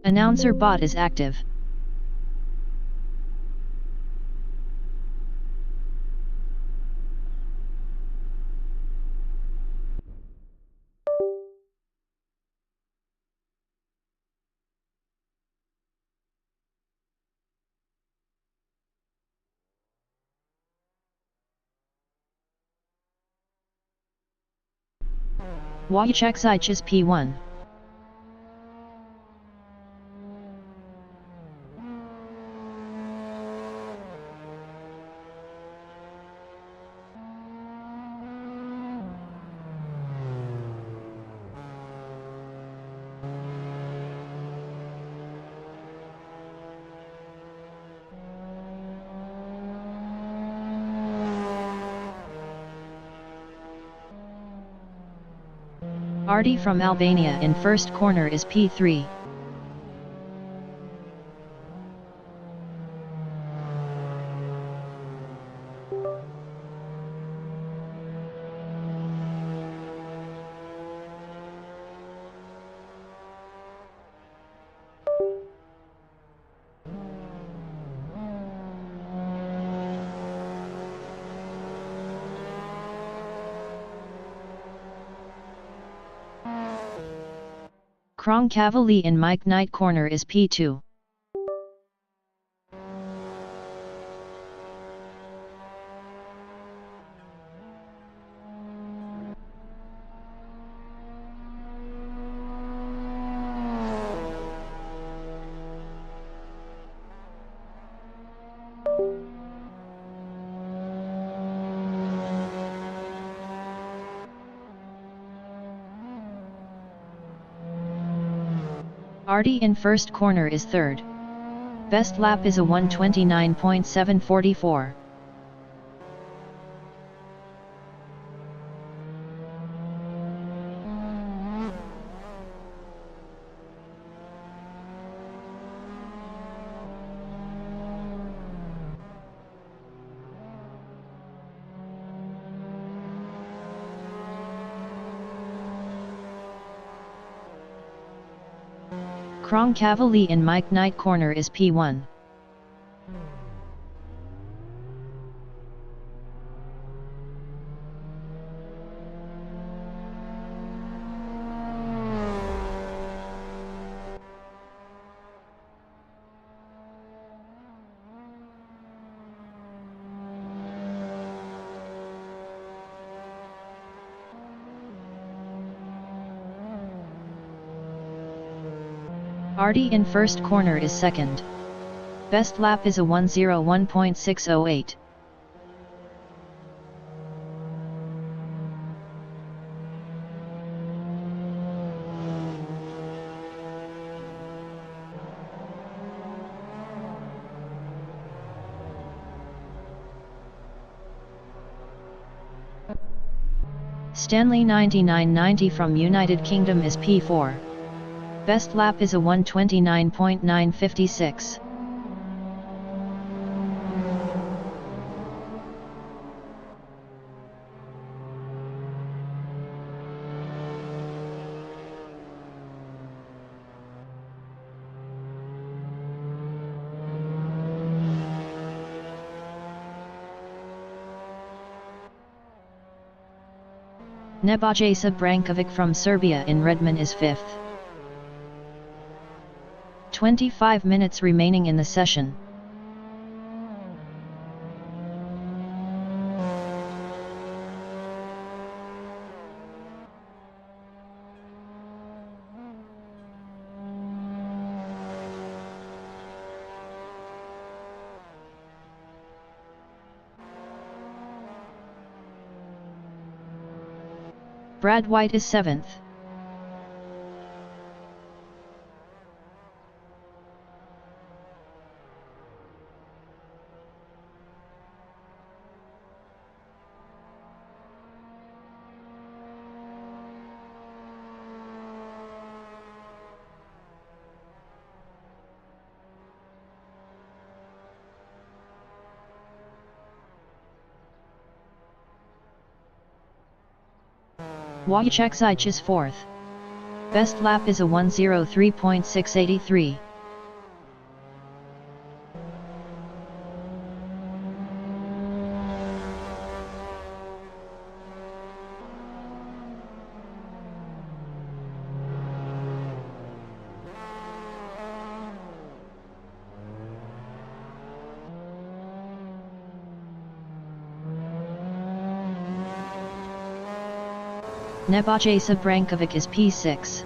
Announcer bot is active. OrangePi P1. Artie from Albania in first corner is P3. Krong Cavalli in Mike Knight corner is P2. Artie in first corner is third. Best lap is a 1:29.744. Krong Cavalli in Mike Knight corner is P1. Artie in first corner is second. Best lap is a 1:01.608. Stanley 9990 from United Kingdom is P4. Best lap is a 1:29.956. Nebojša Brankovic from Serbia in Redmond is 5th. 25 minutes remaining in the session. Brad White is 7th. Wojciech is 4th. Best lap is a 1:03.683. Nebojsa Brankovic is P6.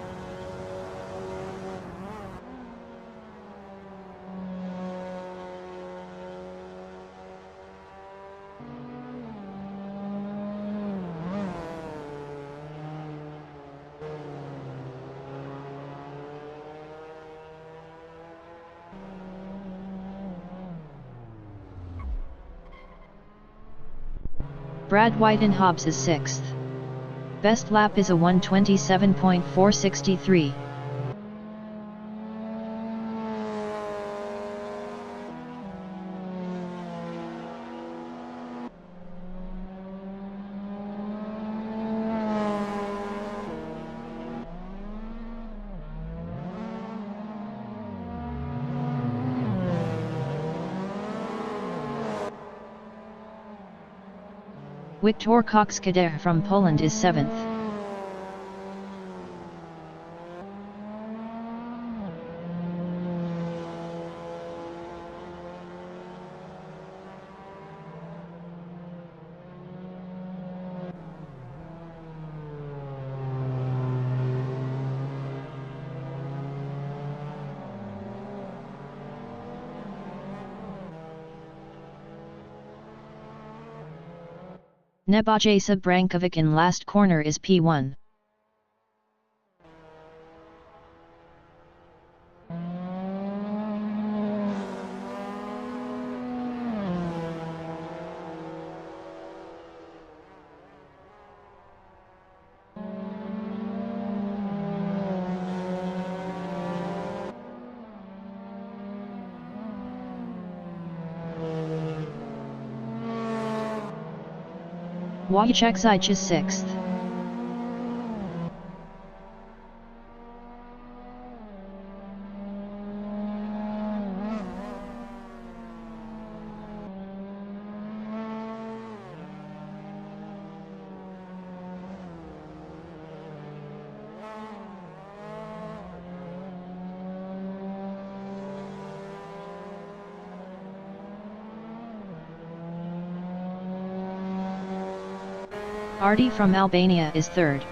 Brad Whiten-Hobbs is 6th. Best lap is a 1:27.463. Wiktor Kokskader from Poland is 7th. Nebojsa Brankovic in last corner is P1. Wojciech Zich is 6th. Artie from Albania is 3rd.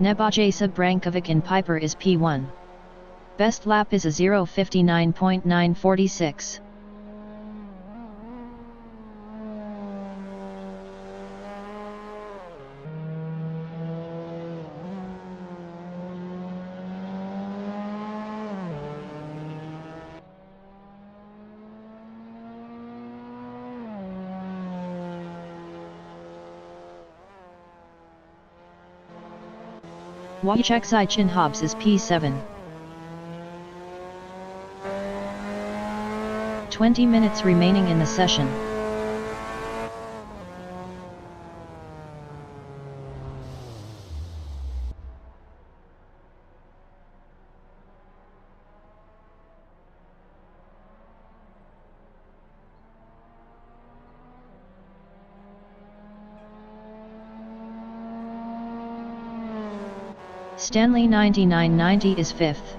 Nebojsa Brankovic in Piper is P1. Best lap is a 0:59.946. Wojciech Zich Hobbs is P7. 20 minutes remaining in the session. Stanley 9990 is 5th.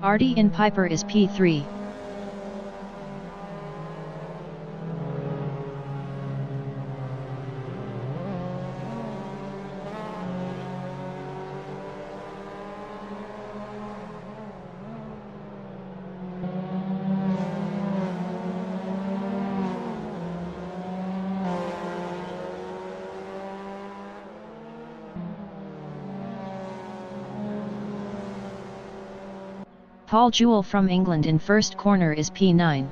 Artie in Piper is P3. Paul Jewell from England in first corner is P9.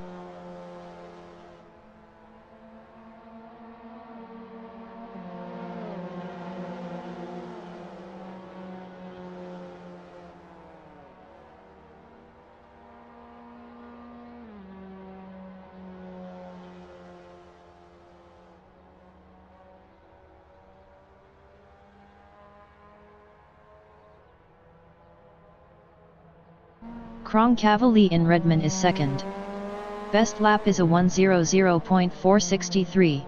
Cavalli in Redmond is second. Best lap is a 1:00.463.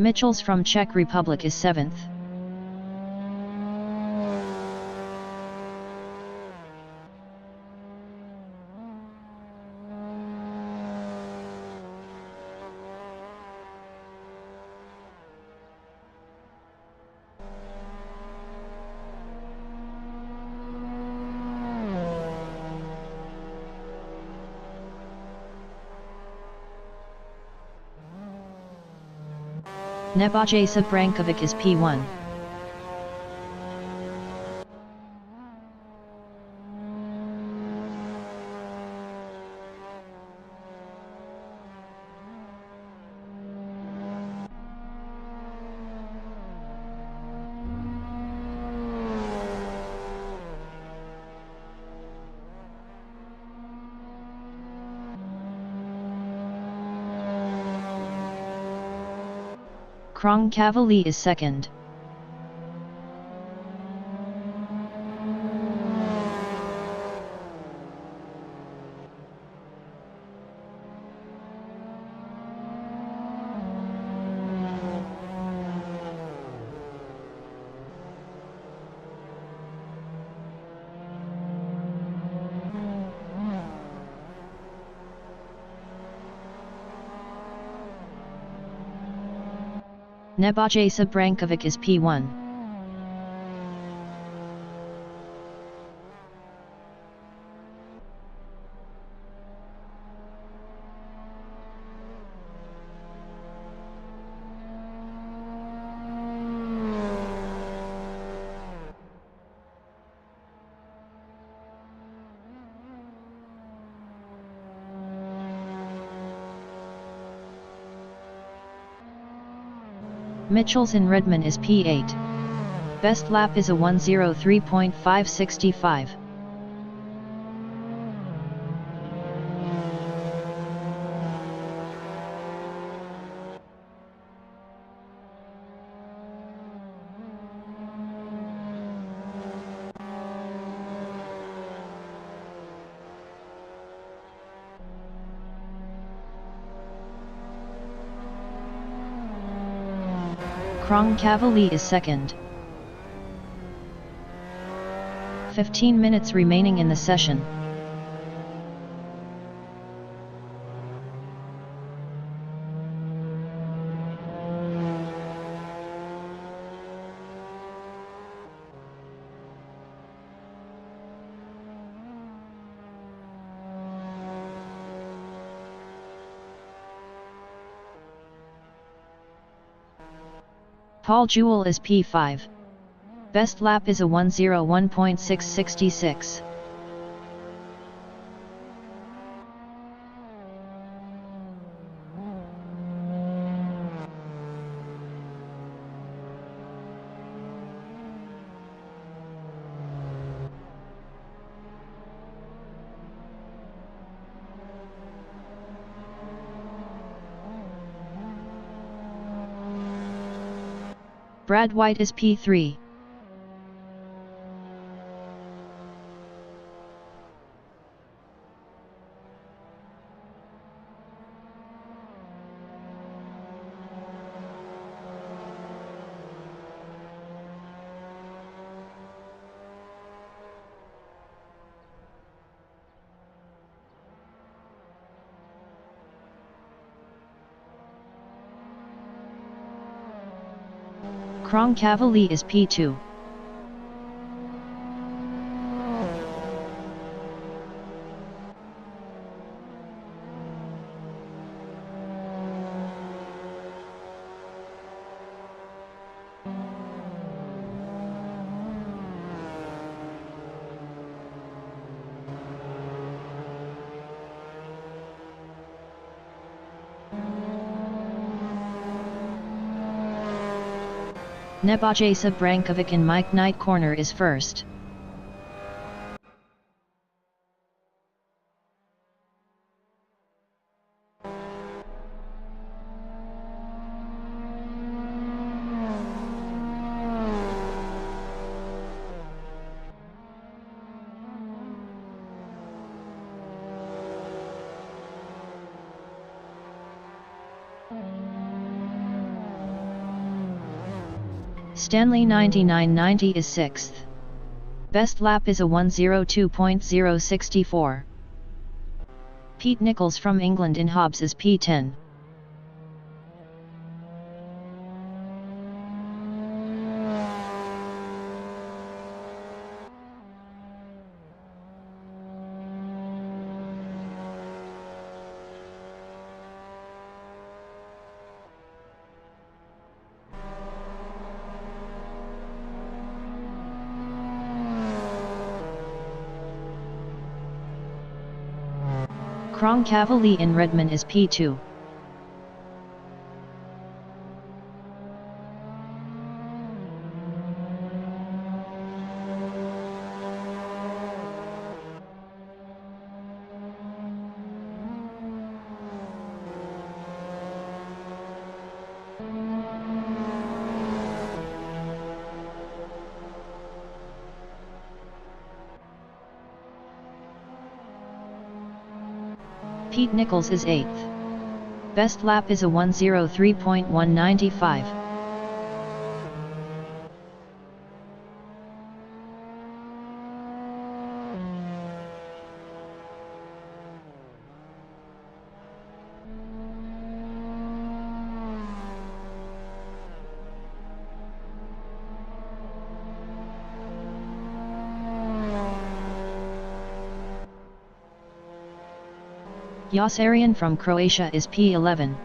Mitchells from Czech Republic is 7th. Nebojša Brankovic is P1. Cavalli is second. Nebojša Brankovic is P1. Mitchells in Redmond is P8. Best lap is a 1:03.565. Cavalli is second. 15 minutes remaining in the session. Paul Jewell is P5. Best lap is a 1:01.666. Brad White is P3. Cavalli is P2. Nebojsa Brankovic in Mike Knight corner is first. Stanley 9990 is 6th. Best lap is a 1:02.064. Pete Nichols from England in Hobbs is P10. Cavalli in Redmond is P2. Pete Nichols is 8th. Best lap is a 1:03.195. Josarian from Croatia is P11.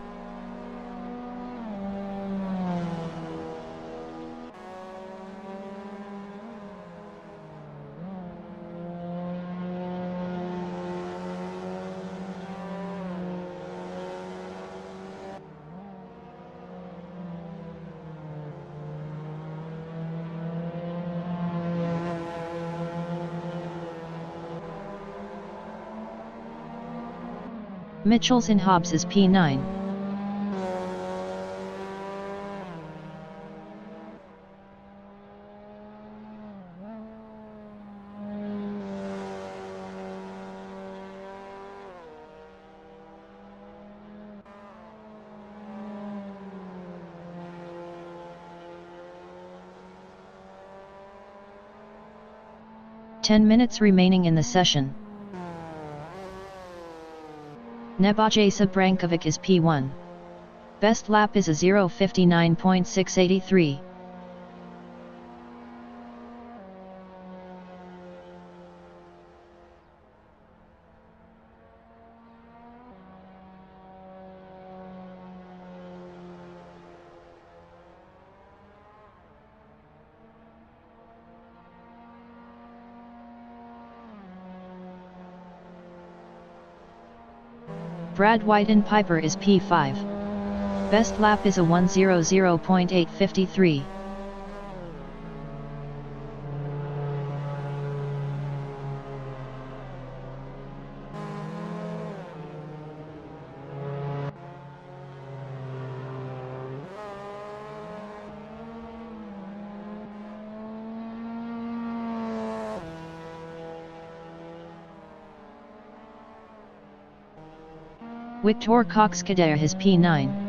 Mitchells in Hobbs is P9. Ten minutes remaining in the session. Nebojsa Brankovic is P1. Best lap is a 0:59.683. Brad White in Piper is P5. Best lap is a 1:00.853. Victor Cox-Kader is P9.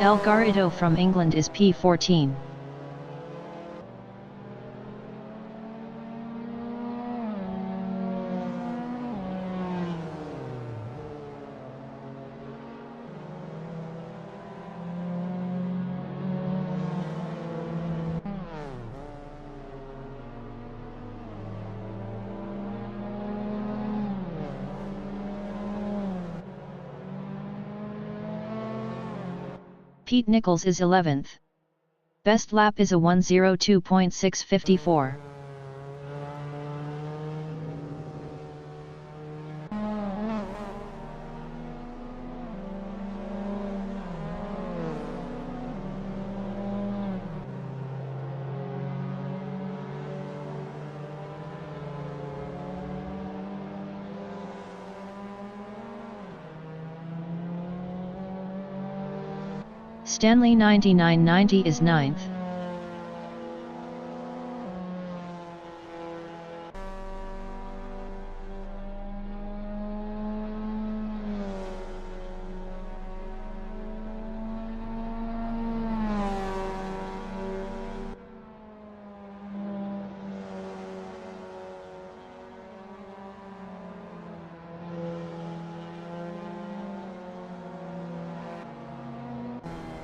El Garrido from England is P14. Pete Nichols is 11th. Best lap is a 1:02.654. Stanley 9990 is 9th.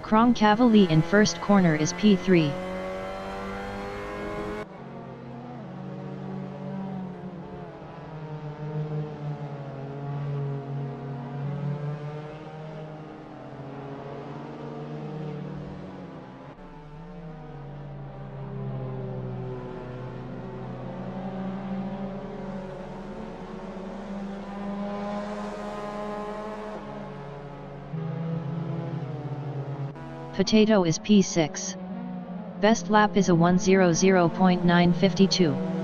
Kronkavali in first corner is P3. Potato is P6. Best lap is a 1:00.952.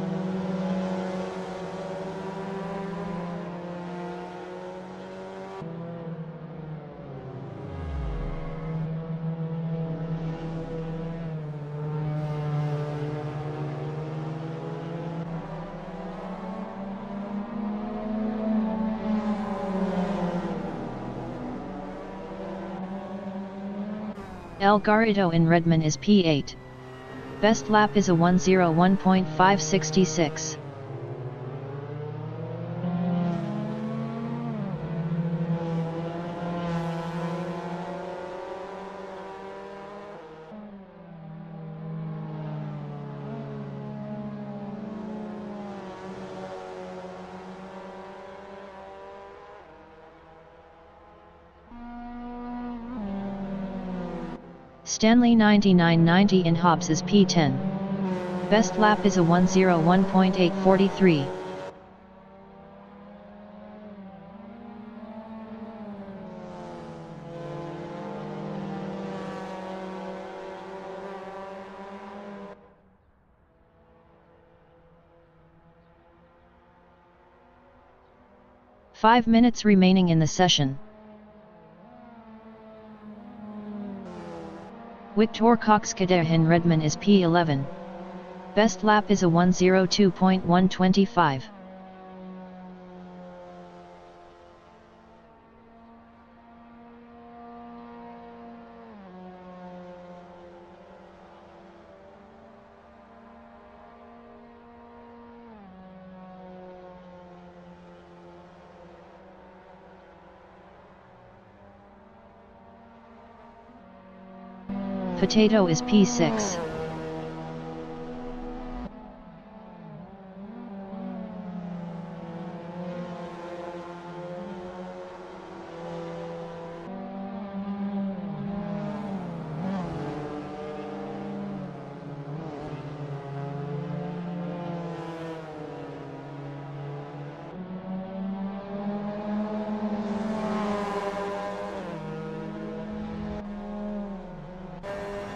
El Garrido in Redmond is P8. Best lap is a 1:01.566. Stanley 9990 in Hobbs is P10. Best lap is a 1:01.843. Five minutes remaining in the session. Victor Cox-Kader in Redmond is P11. Best lap is a 1:02.125. Potato is P6.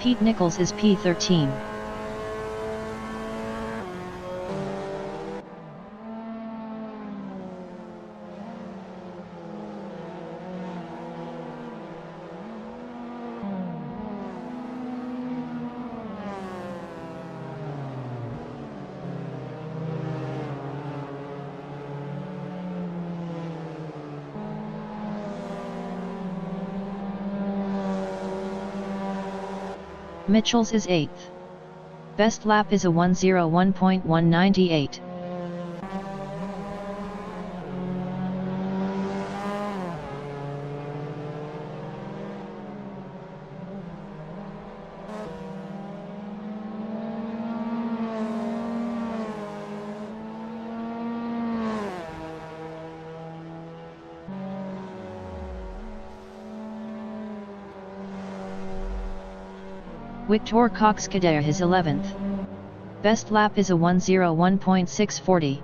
Pete Nichols is P13. Mitchell's is 8th. Best lap is a 101.198. Victor Cox-Kader is 11th. Best lap is a 101.640.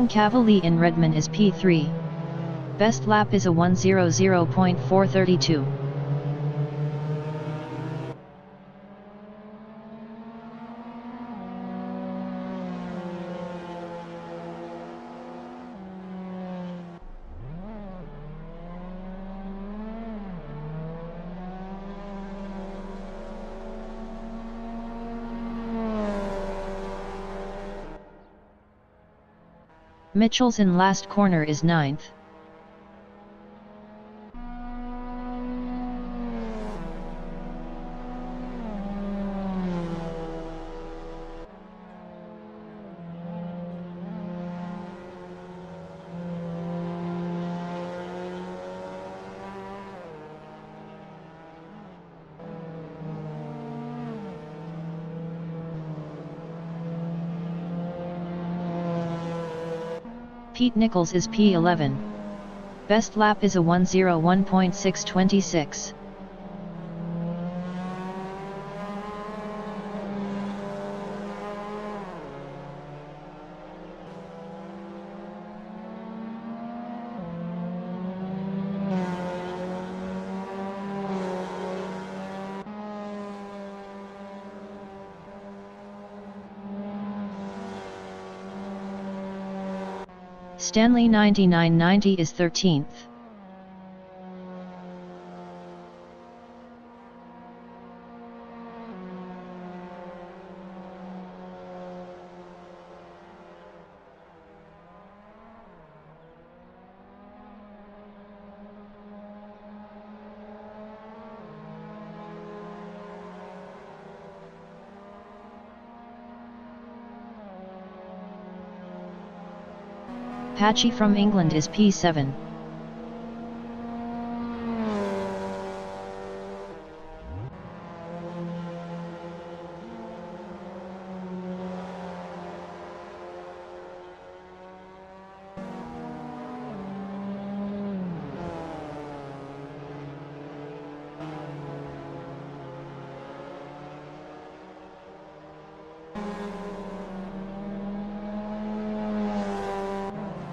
Cavalier in Redmond is P3. Best lap is a 100.432. Mitchell's in last corner is 9th. Pete Nichols is P11. Best lap is a 101.626. Stanley 9990 is 13th. Patchy from England is P7.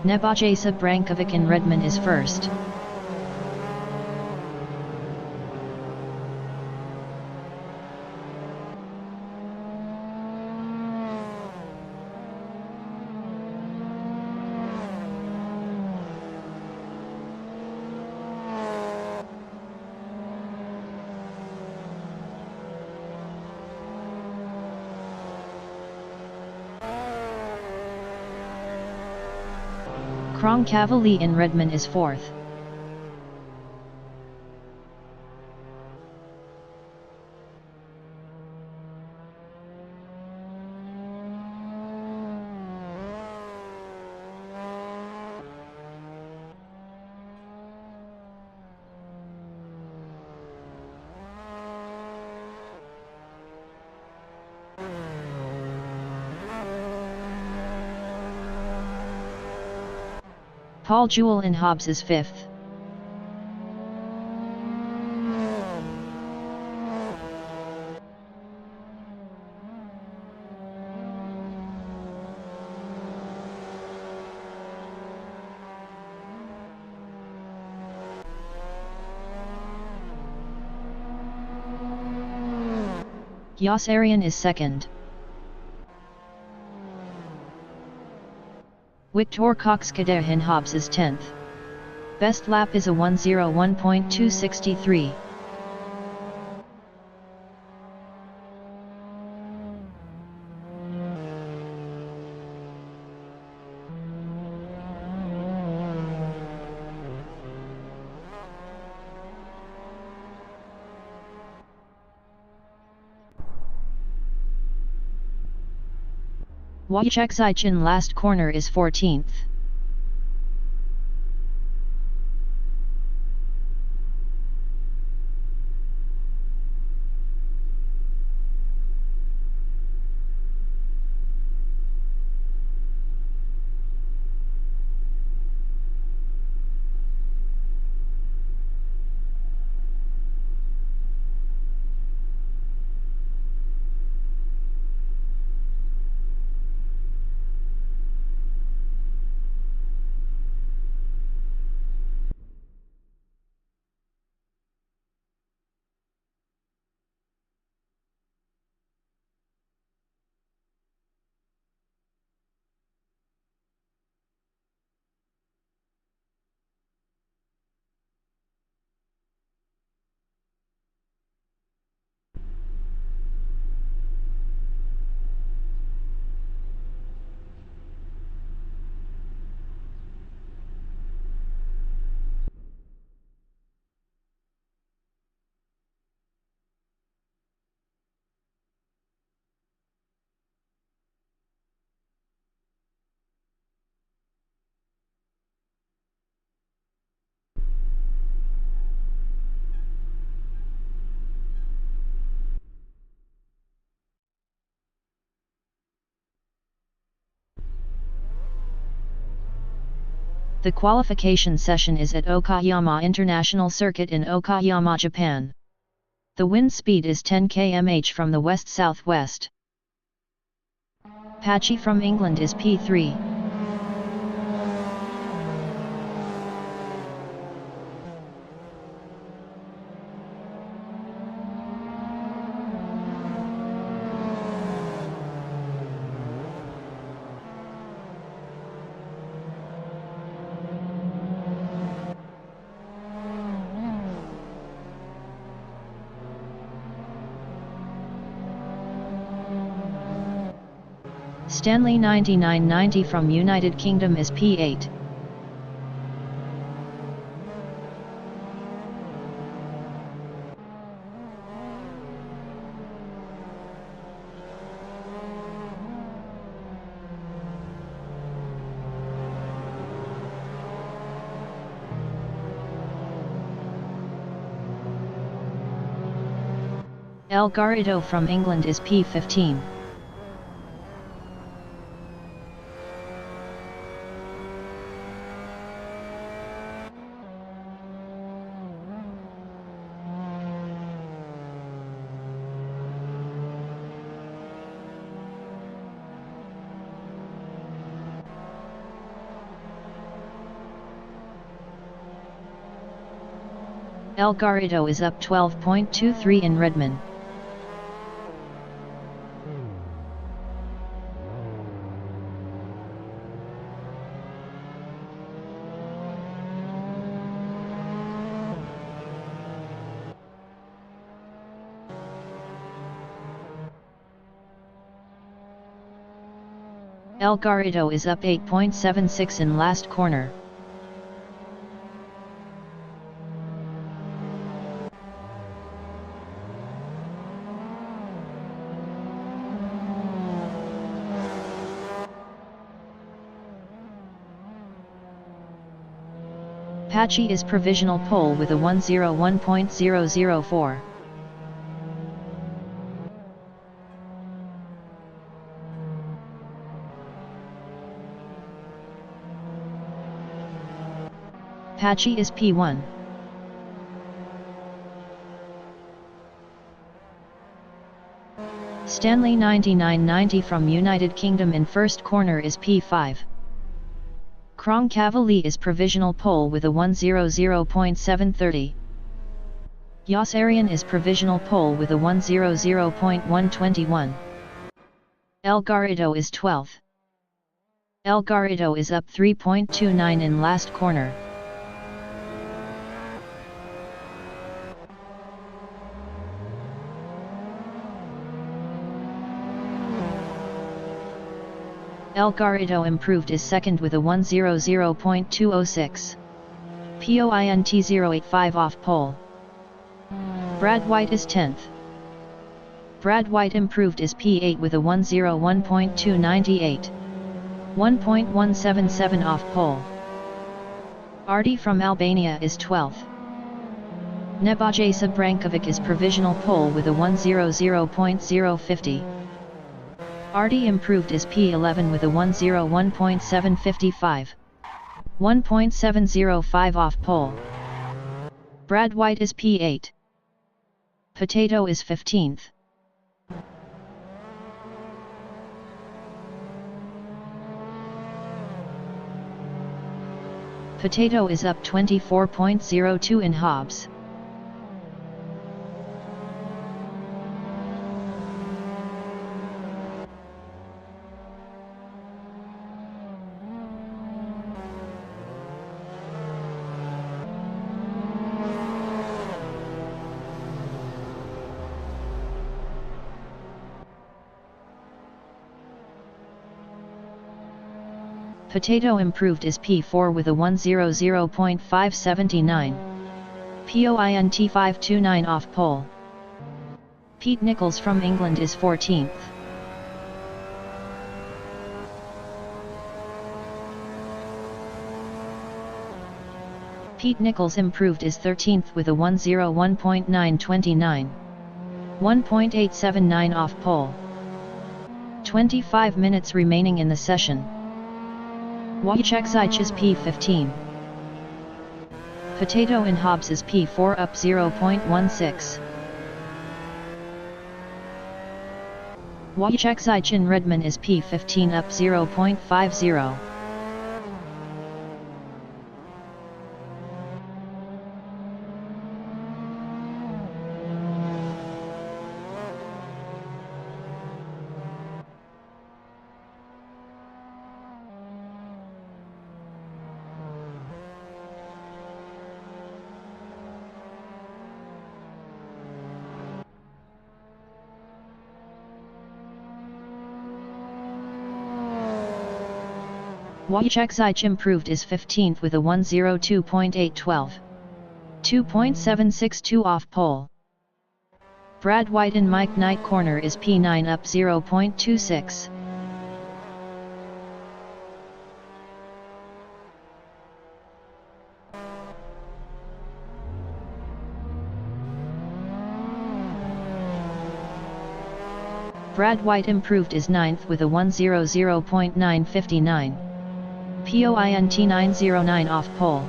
Nebojsa Brankovic in Redmond is first. Cavalier in Redmond is fourth. Paul Jewell in Hobbs is fifth. Yas Arian is second. Victor Cox Kadehin Hobbs is 10th. Best lap is a 101.263. Wojciech Zaichin last corner is 14th. The qualification session is at Okayama International Circuit in Okayama, Japan. The wind speed is 10 km/h from the west-southwest. Patchy from England is P3. Stanley 9990 from United Kingdom is P8. El Garrido from England is P15. El Garrido is up 12.23 in Redmond. El Garrido is up 8.76 in last corner. Patchy is provisional pole with a 101.004. Patchy is P1. Stanley 9990 from United Kingdom in first corner is P5. Krong Cavali is provisional pole with a 100.730. Yas Arian is provisional pole with a 100.121. El Garrido is 12th. El Garrido is up 3.29 in last corner. El Garrido improved is second with a 1:00.206. Point 085 off pole. Brad White is 10th. Brad White improved is P8 with a 1:01.298. 1.177 off pole. Ardi from Albania is 12th. Nebojsa Brankovic is provisional pole with a 1:00.050. Ardi improved is P11 with a 1:01.755. 1.705 off pole. Brad White is P8. Potato is 15th. Potato is up 24.02 in Hobbs. Potato improved is P4 with a 1:00.579. Point 529 off pole. Pete Nichols from England is 14th. Pete Nichols improved is 13th with a 1:01.929. 1.879 off pole. 25 minutes remaining in the session. Wojciech is P15. Potato in Hobbs is P4 up 0.16. Wojciech in Redman is P15 up 0.50. Wojciech improved is 15th with a 1:02.812. 2.762 off pole. Brad White in Mike Knight corner is P9 up 0.26. Brad White improved is 9th with a 1:00.959. Point 909 off pole.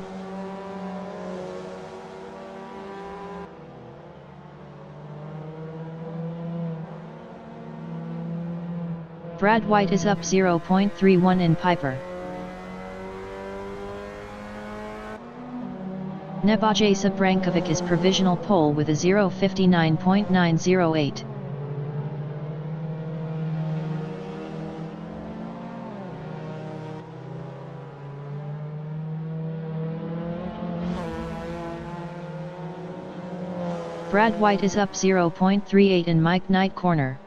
Brad White is up 0.31 in Piper. Nebojsa Brankovic is provisional pole with a 0:59.908. Brad White is up 0.38 in Mike Knight corner.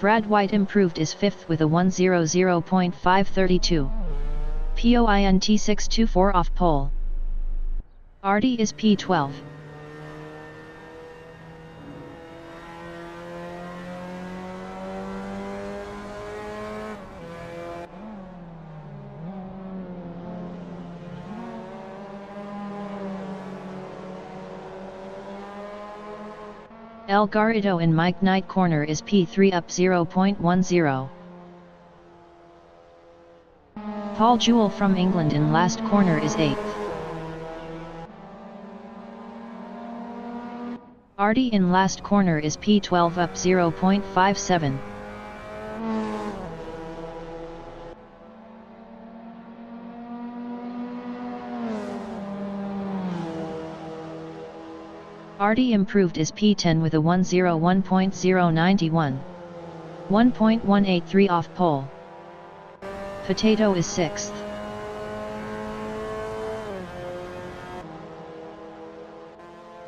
Brad White improved is 5th with a 1:00.532. Point 624 off pole. Ardi is P12. El Garrido in Mike Knight corner is P3 up 0.10. Paul Jewell from England in last corner is 8th. Ardi in last corner is P12 up 0.57. Party improved is P10 with a 101.091. 1.183 off pole. Potato is 6th.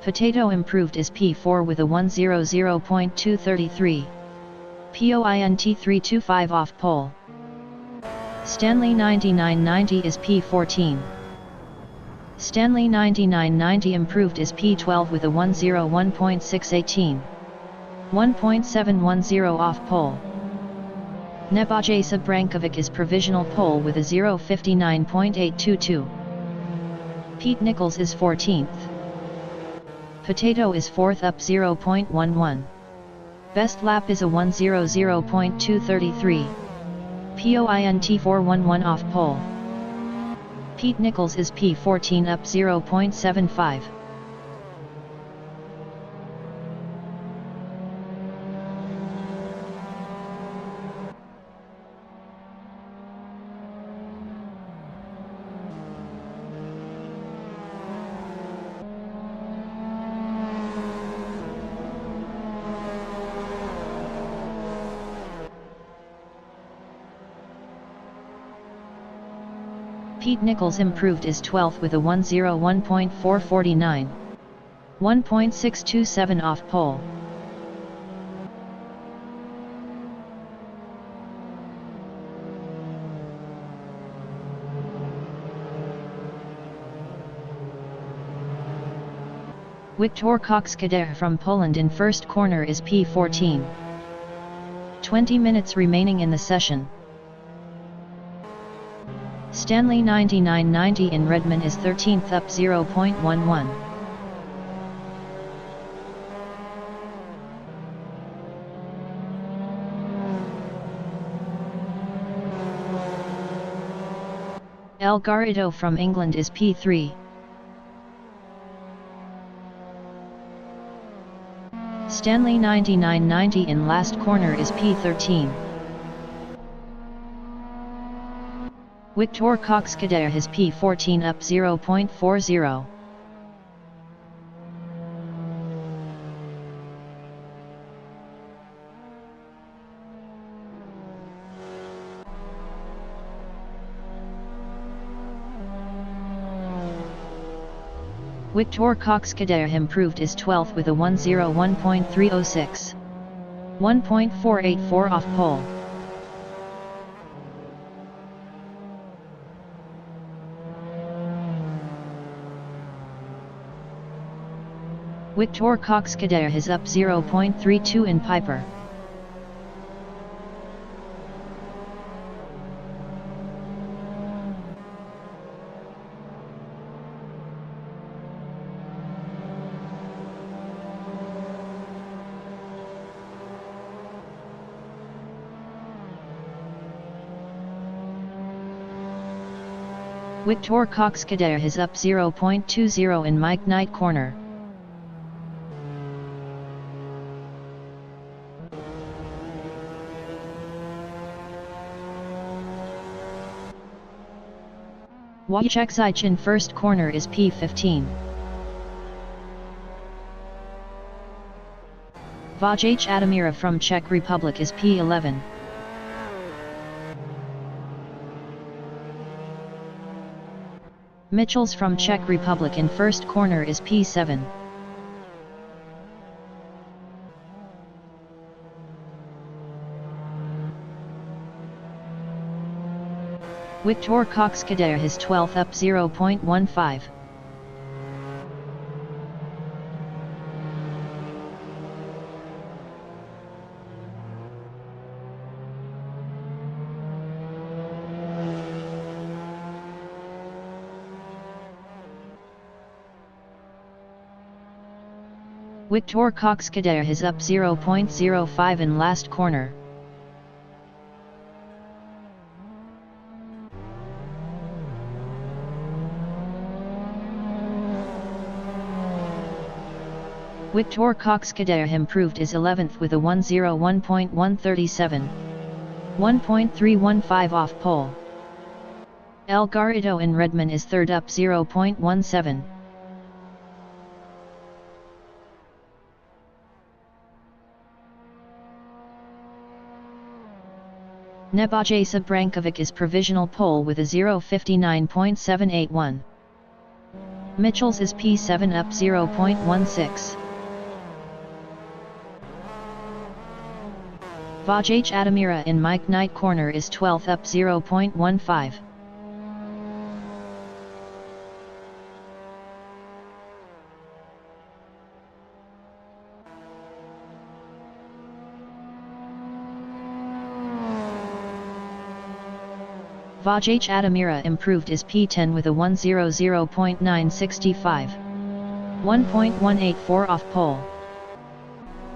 Potato improved is P4 with a 100.233. Point 325 off pole. Stanley 9990 is P14. Stanley 9990 improved is P12 with a 101.618. 1.710 off pole. Nebojsa Brankovic is provisional pole with a 059.822. Pete Nichols is 14th. Potato is 4th up 0.11. Best lap is a 100.233. Point 411 off pole. Pete Nichols is P14 up 0.75. Pete Nichols improved is 12th with a 101.449. 1.627 off pole. Wiktor Kokskader from Poland in first corner is P14. 20 minutes remaining in the session. Stanley 9990 in Redmond is 13th up 0.11. El Garrido from England is P3. Stanley 9990 in last corner is P13. Wiktor Kokskader has P14 up 0.40. Wiktor Kokskader improved is 12th with a 101.306. 1.484 off pole. Wiktor Kokskader has up 0.32 in Piper. Wiktor Kokskader has up 0.20 in Mike Knight corner. Wojciech Zajc in first corner is P15. Vojtěch Adamira from Czech Republic is P11. Mitchells from Czech Republic in first corner is P7. Wiktor Kokskader has 12th up 0.15. Wiktor Kokskader has up 0.05 in last corner. Wiktor Kokskader improved is 11th with a 101.137. 1.315 off pole. El Garrido in Redmond is third up 0.17. Nebojša Brankovic is provisional pole with a 0:59.781. Mitchells is P7 up 0.16. Vaj Adamira in Mike Knight corner is 12th up 0.15. Vaj Adamira improved is P10 with a 1:00.965. 1.184 off pole.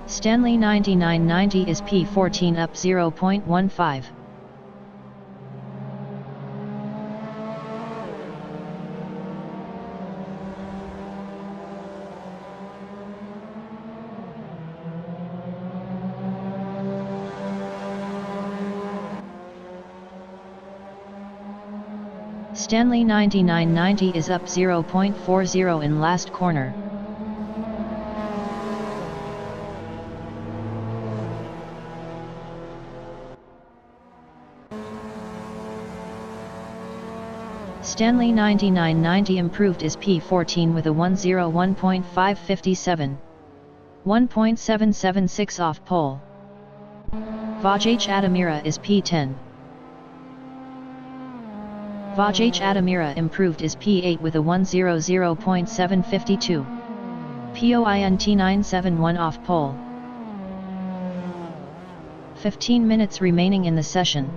Stanley 9990 is P14 up 0.15. Stanley 9990 is up 0.40 in last corner. Stanley 9990 improved is P14 with a 1:01.557. 1.776 off pole. Vaj Adamira is P10. Vaj Adamira improved is P8 with a 1:00.752. POINT 971 off pole. 15 minutes remaining in the session.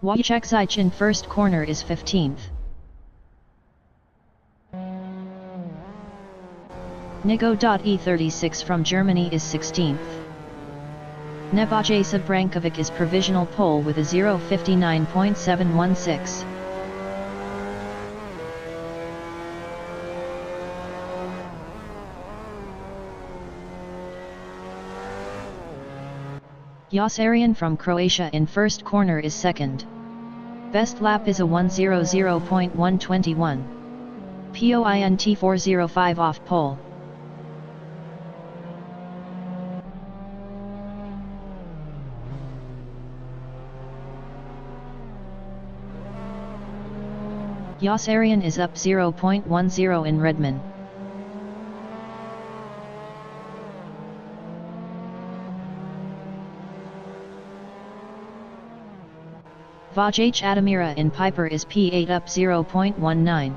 Wojciech Zych in first corner is 15th. Nigo.E36 from Germany is 16th. Nebojša Brankovic is provisional pole with a 0:59.716. Josarian from Croatia in first corner is second. Best lap is a 1:00.121. POINT 405 off pole. Josarian is up 0.10 in Redmond. Vaj Adamira in Piper is P8 up 0.19.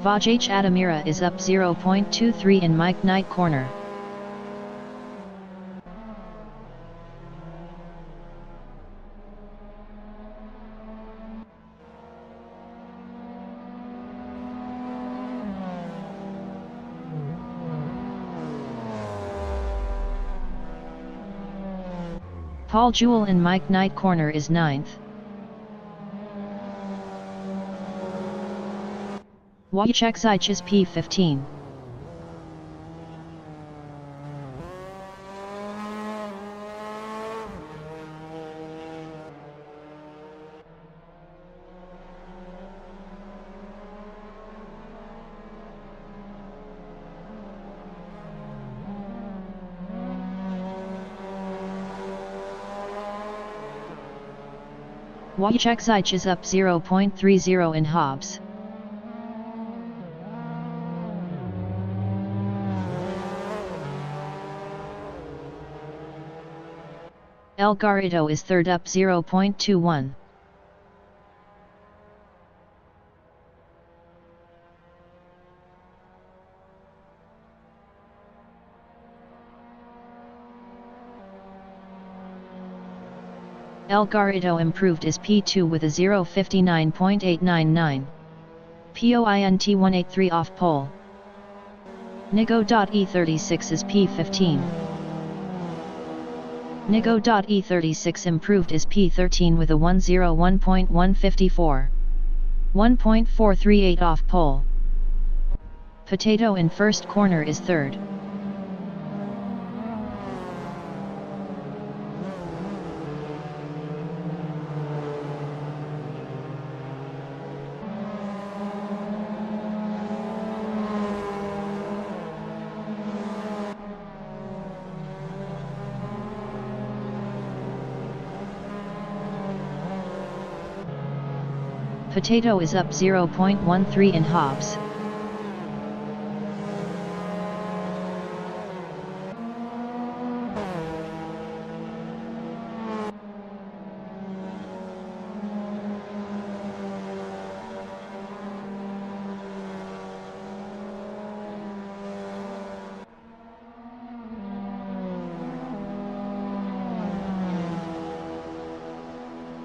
Vaj Adamira is up 0.23 in Mike Knight corner. Paul Jewell in Mike Knight corner is 9th. Wojciech Zych is P15. Wojciech Zych is up 0.30 in Hobbs. El Garrido is third up 0.21. El Garrido improved is P2 with a 0:59.899. POINT 183 off pole. Nigo.E36 is P15. Nigo.E36 improved is P13 with a 1:01.154. 1.438 off pole. Potato in first corner is third. Potato is up 0.13 in Hobbs.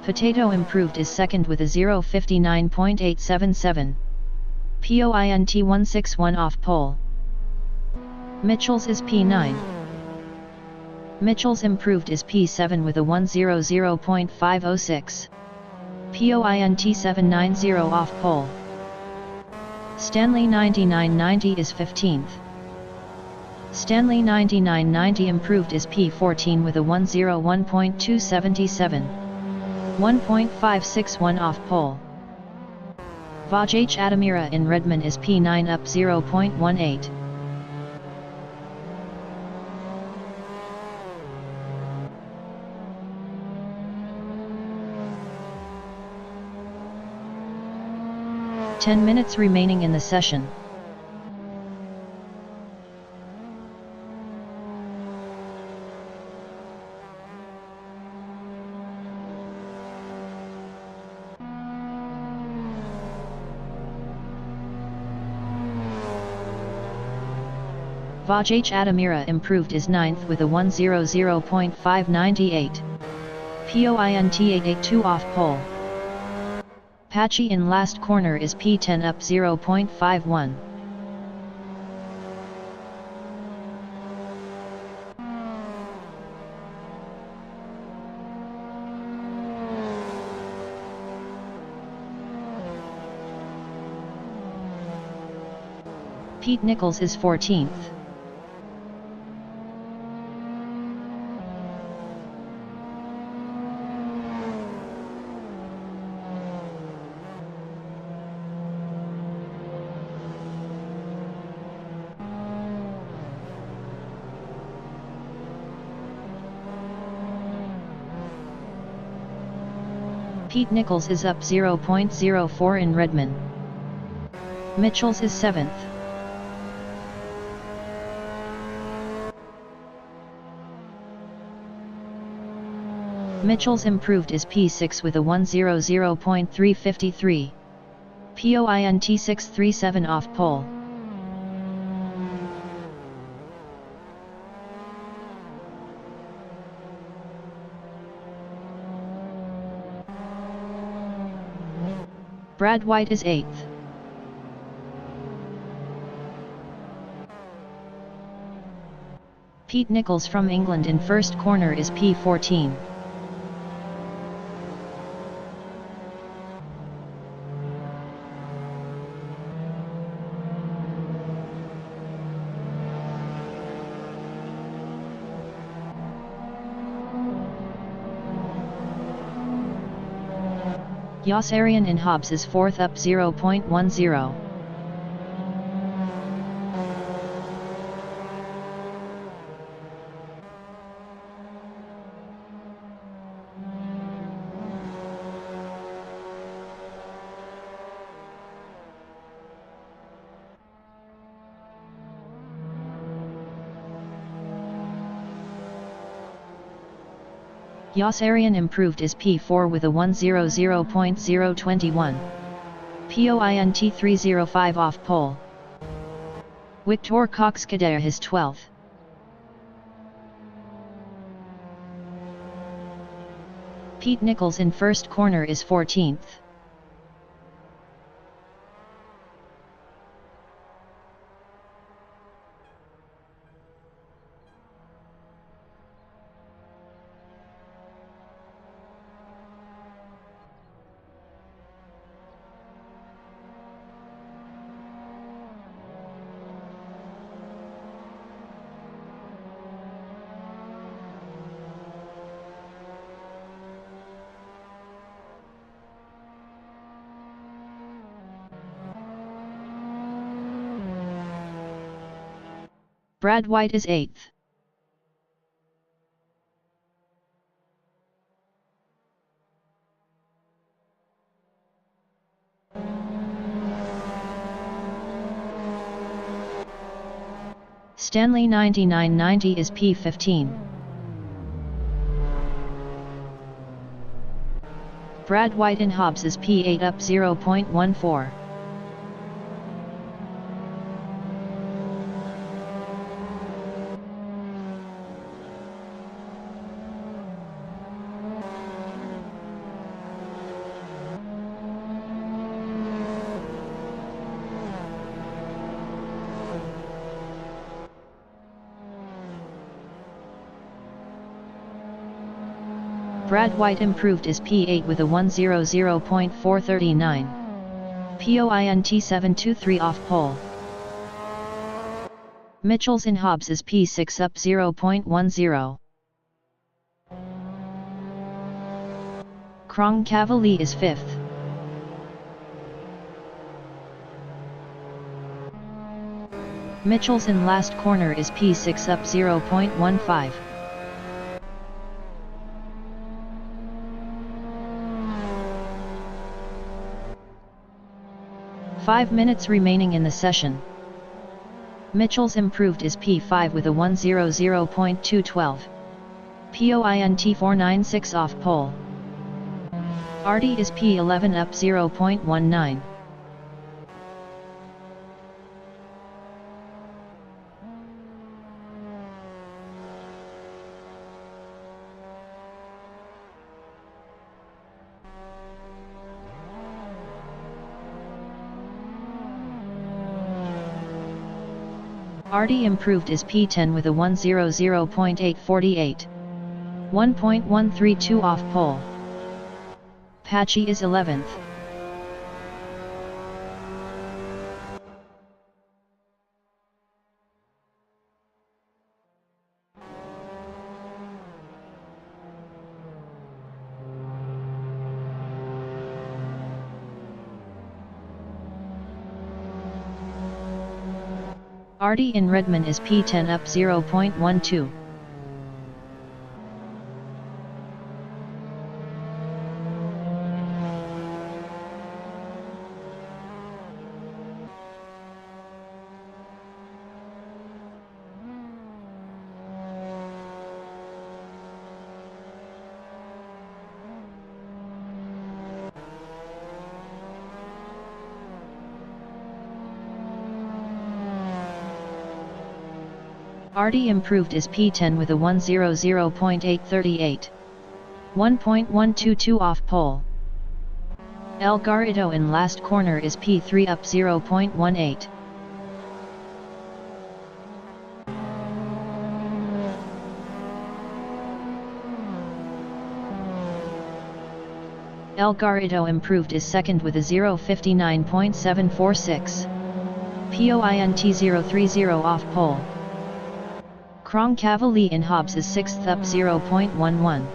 Potato improved is second with a 0:59.877. Point 161 off pole. Mitchell's is P9. Mitchell's improved is P7 with a 100.506. Point 790 off pole. Stanley 9990 is 15th. Stanley 9990 improved is P14 with a 101.277. 1.561 off pole. Vaj Adamira in Redmond is P9 up 0.18. Ten minutes remaining in the session. Vaj Adamira improved is 9th with a 100.598. Point 882 off pole. Patchy in last corner is P10 up 0.51. Pete Nichols is 14th. Pete Nichols is up 0.04 in Redmond. Mitchell's is 7th. Mitchell's improved is P6 with a 100.353. Point 637 off pole. Brad White is 8th. Pete Nichols from England in first corner is P14. Yossarian in Hobbs is 4th up 0.10. Yossarian improved is P4 with a 100.021. Point 305 off pole. Victor Cox-Kader is 12th. Pete Nichols in first corner is 14th. Brad White is 8th. Stanley 9990 is P15. Brad White and Hobbs is P8 up 0.14. Brad White improved is P8 with a 100.439. POINT 723 off pole. Mitchells and Hobbs is P6 up 0.10. Kronkavali is 5th. Mitchells in last corner is P6 up 0.15. 5 minutes remaining in the session. Mitchells improved is P5 with a 100.212. POINT 496 off pole. Artie is P11 up 0.19. Artie improved is P10 with a 100.848. 1.132 off pole. Patchy is 11th. Artie in Redmond is P10 up 0.12. Artie improved is P10 with a 100.838. 1.122 off pole. El Garrido in last corner is P3 up 0.18. El Garrido improved is second with a 059.746. POINT 030 off pole. Kronkavali in Hobbs is 6th up 0.11.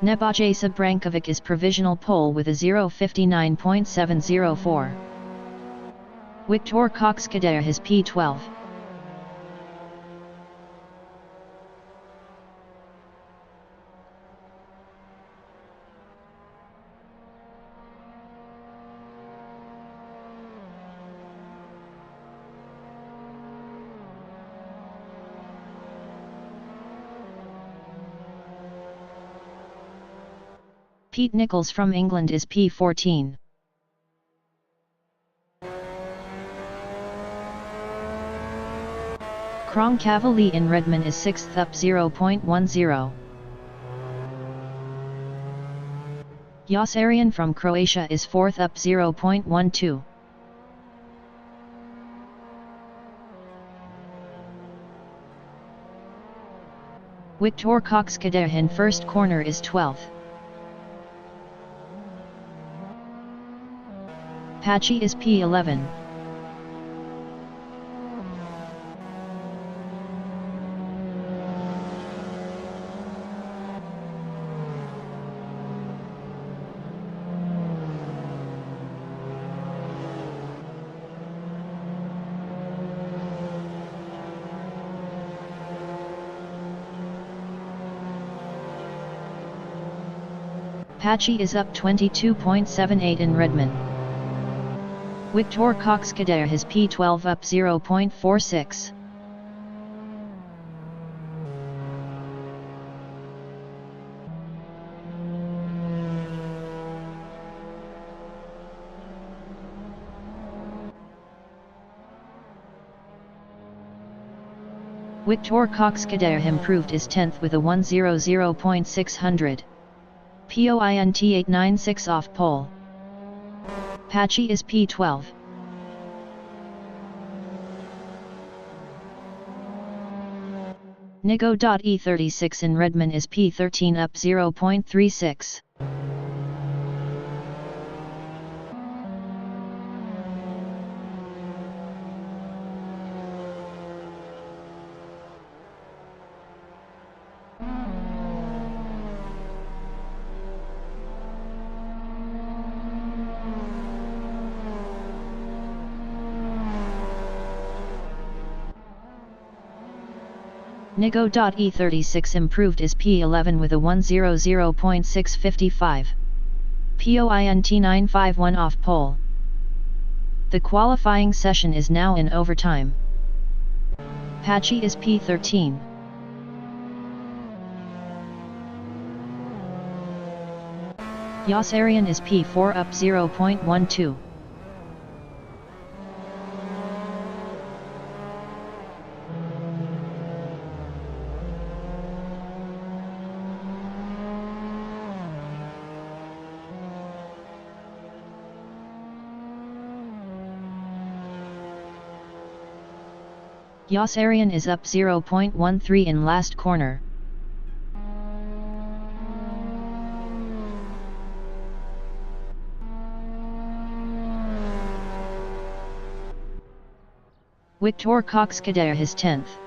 Nebojsa Brankovic is provisional pole with a 059.704. Wiktor Kokskadar is P12. Pete Nichols from England is P14. Kronkavali in Redmond is 6th up 0.10. Josarian from Croatia is 4th up 0.12. Wiktor Kokskadar in first corner is 12th. Patchy is P11. Patchy is up 22.78 in Redman. Victor Coxcadere has P12 up 0.46. Victor Coxcadere improved is 10th with a 1:00.600. Point 896 off pole. Patchy is P12. Nigo.E36 in Redman is P13 up 0.36. Nigo.E36 improved is P11 with a 1:00.655. Point 951 off pole. The qualifying session is now in overtime. Patchy is P13. Yossarian is P4 up 0.12. Yossarian is up 0.13 in last corner. Victor Coxcadere is 10th.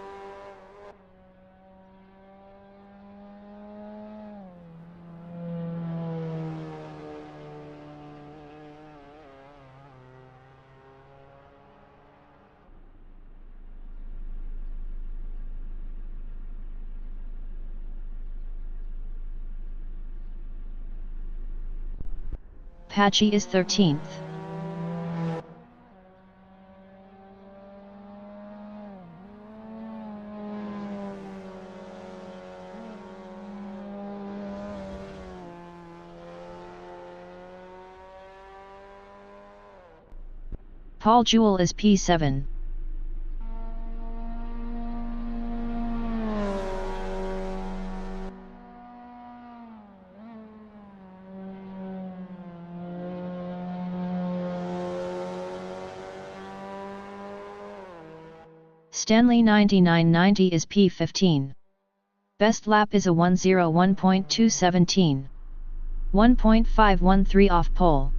Patchy is 13th. Paul Jewell is P7. Stanley 9990 is P15. Best lap is a 1:01.217. 1.513 off pole.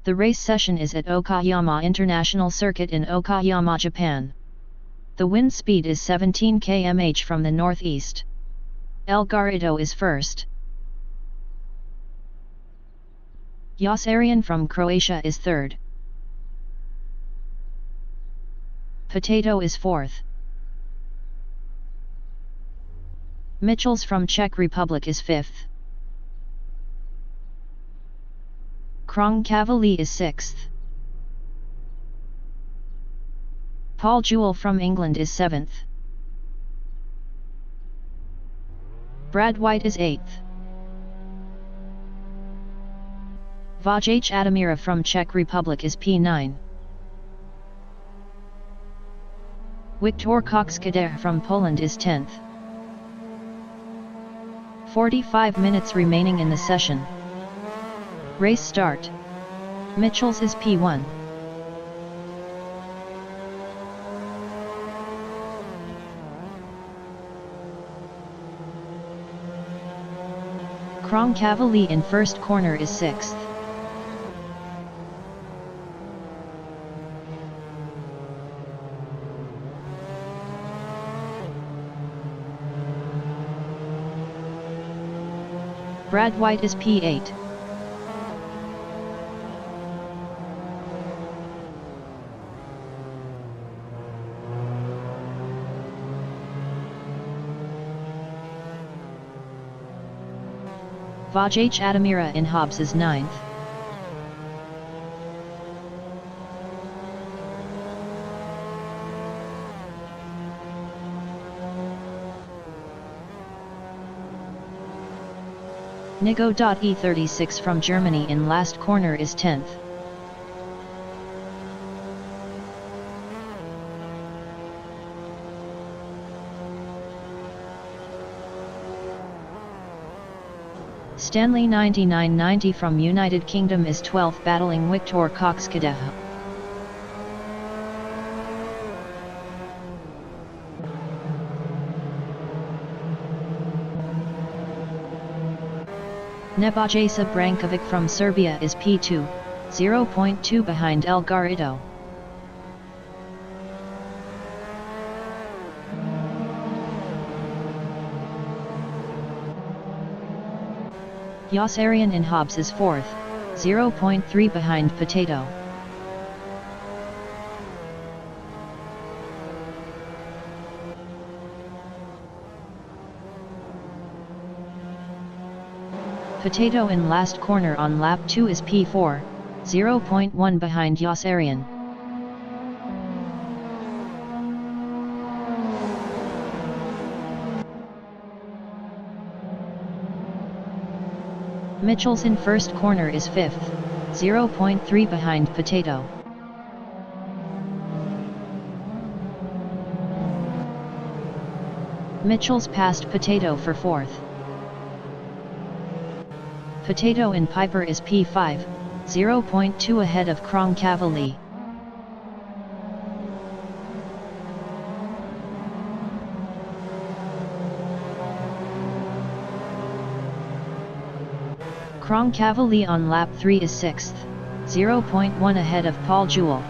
The race session is at Okayama International Circuit in Okayama, Japan. The wind speed is 17 km/h from the northeast. El Garrido is first. Josarian from Croatia is third. Potato is fourth. Mitchells from Czech Republic is fifth. Kronkavali is sixth. Paul Jewell from England is seventh. Brad White is eighth. Vaj Adamira from Czech Republic is P9. Wiktor Kokskader from Poland is 10th. 45 minutes remaining in the session. Race start. Mitchells is P1. Kronkavali in first corner is 6th. Brad White is P8. Vaj Adamira in Hobbs is 9th. Nigo.E36 from Germany in last corner is 10th. Stanley 9990 from United Kingdom is 12th, battling Wiktor Kokskader. Nebojsa Brankovic from Serbia is P2, 0.2 behind El Garrido. Josarian in Hobbs is 4th, 0.3 behind Potato. Potato in last corner on lap 2 is P4, 0.1 behind Josarian. Mitchells in first corner is 5th, 0.3 behind Potato. Mitchells passed Potato for 4th. Potato in Piper is P5, 0.2 ahead of Kronkavali. Kronkavali on lap 3 is 6th, 0.1 ahead of Paul Jewell.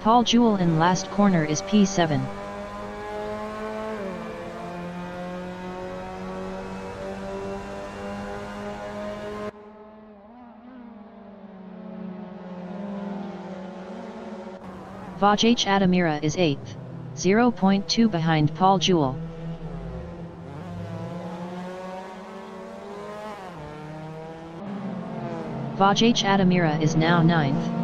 Paul Jewell in last corner is P7. Vaj Adamira is 8th, 0.2 behind Paul Jewell. Vaj Adamira is now 9th.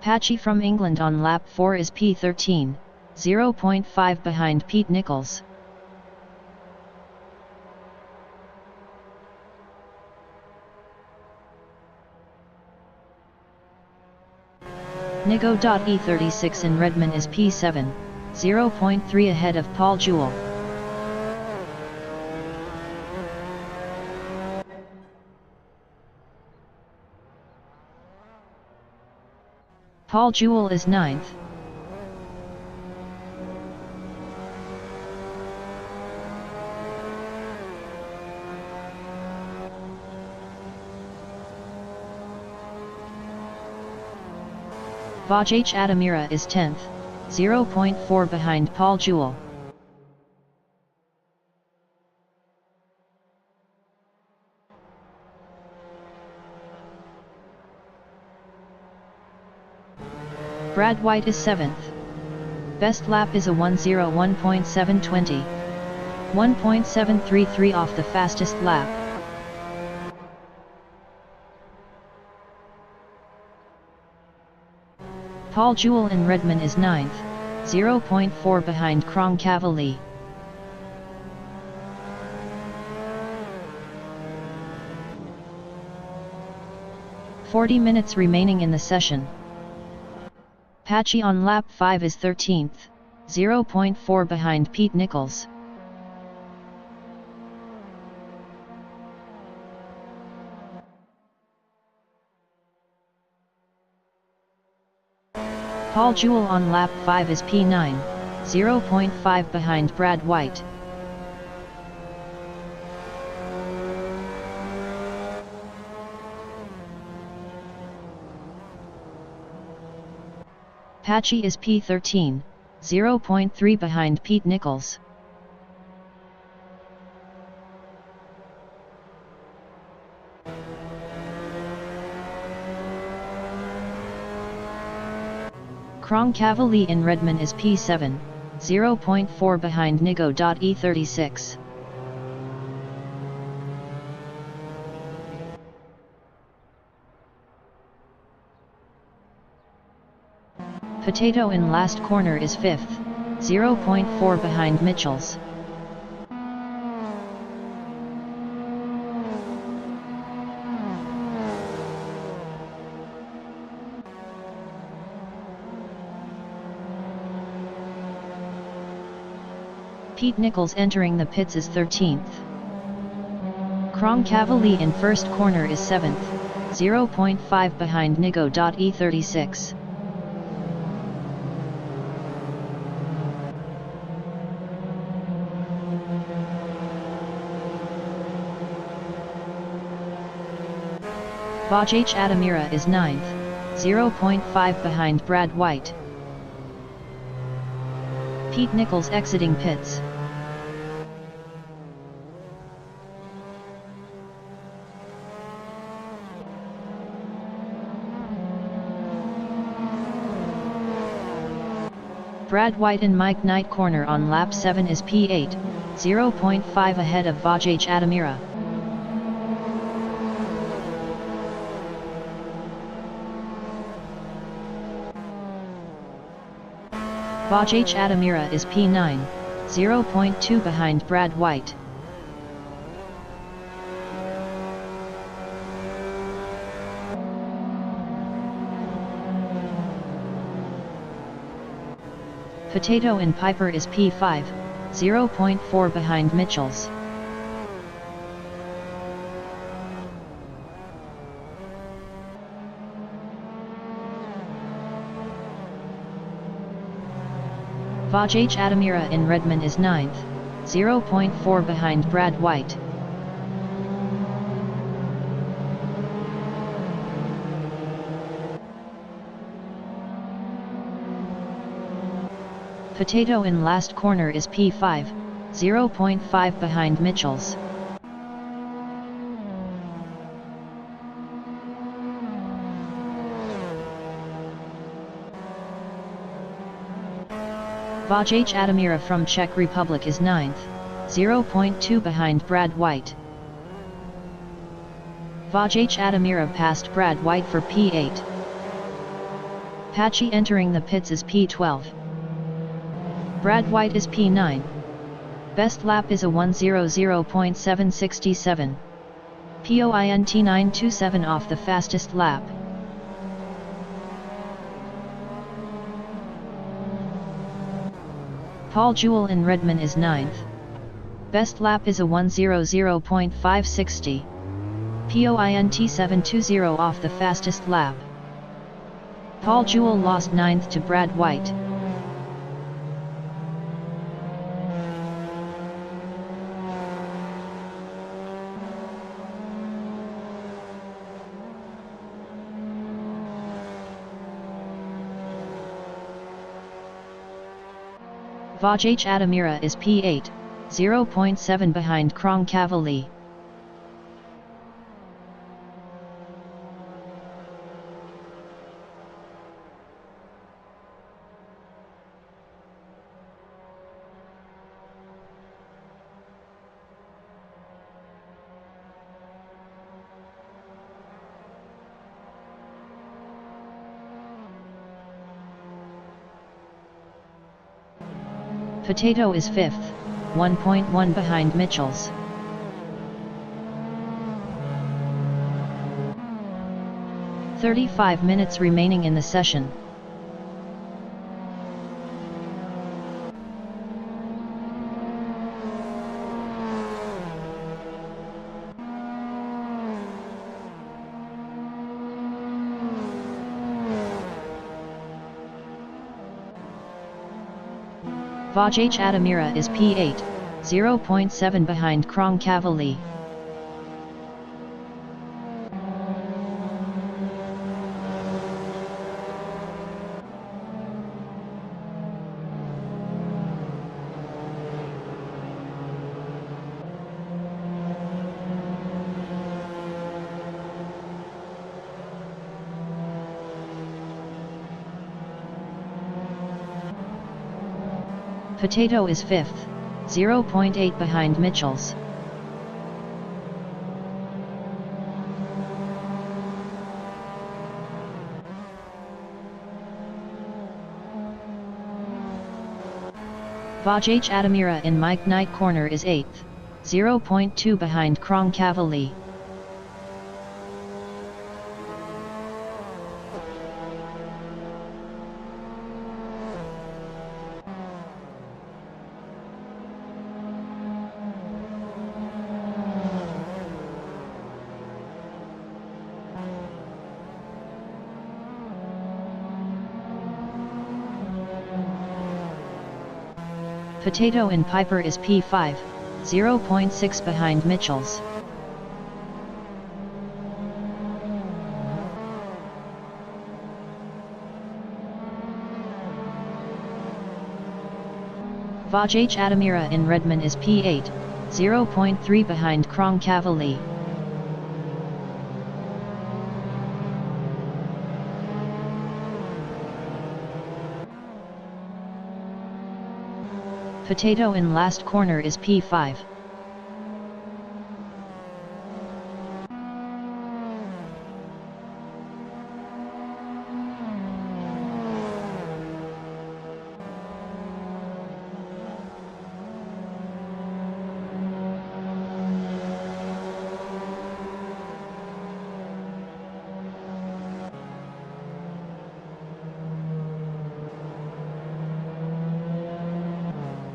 Patchy from England on lap 4 is P13, 0.5 behind Pete Nichols. Nigo.E36 in Redmond is P7, 0.3 ahead of Paul Jewell. Paul Jewell is 9th. Vaj Adamira is 10th, 0.4 behind Paul Jewell. Brad White is 7th. Best lap is a 1:01.720. 1.733 off the fastest lap. Paul Jewell in Redmond is 9th, 0.4 behind Kronkavali. "40 minutes remaining in the session. Patchy on lap 5 is 13th, 0.4 behind Pete Nichols. Paul Jewell on lap 5 is P9, 0.5 behind Brad White. Patchy is P13, 0.3 behind Pete Nichols. Kronkavali in Redmond is P7, 0.4 behind Nigo.E36. Potato in last corner is 5th, 0.4 behind Mitchells. Pete Nichols entering the pits is 13th. Kronkavali in first corner is 7th, 0.5 behind Nigo.E36. Vaj Adamira is 9th, 0.5 behind Brad White. Pete Nichols exiting pits. Brad White and Mike Knight corner on lap 7 is P8, 0.5 ahead of Vaj Adamira. Vaj Adamira is P9, 0.2 behind Brad White. Potato in Piper is P5, 0.4 behind Mitchells. Vaj Adamira in Redmond is 9th, 0.4 behind Brad White. Potato in last corner is P5, 0.5 behind Mitchells. Vaj Adamira from Czech Republic is 9th, 0.2 behind Brad White. Vaj Adamira passed Brad White for P8. Patchy entering the pits is P12. Brad White is P9. Best lap is a 1:00.767. Point 927 off the fastest lap. Paul Jewell in Redmond is 9th. Best lap is a 1:00.560. Point 720 off the fastest lap. Paul Jewell lost 9th to Brad White. Vaj Adamira is P8, 0.7 behind Kronkavali. Potato is 5th, 1.1 behind Mitchells. "35 minutes remaining in the session. Vaj Adamira is P8, 0.7 behind Kronkavali. Potato is 5th, 0.8 behind Mitchells. Vaj Adamira in Mike Knight corner is 8th, 0.2 behind Kronkavali. Potato in Piper is P5, 0.6 behind Mitchells. Vaj Adamira in Redmond is P8, 0.3 behind Kronkavali. Potato in last corner is P5.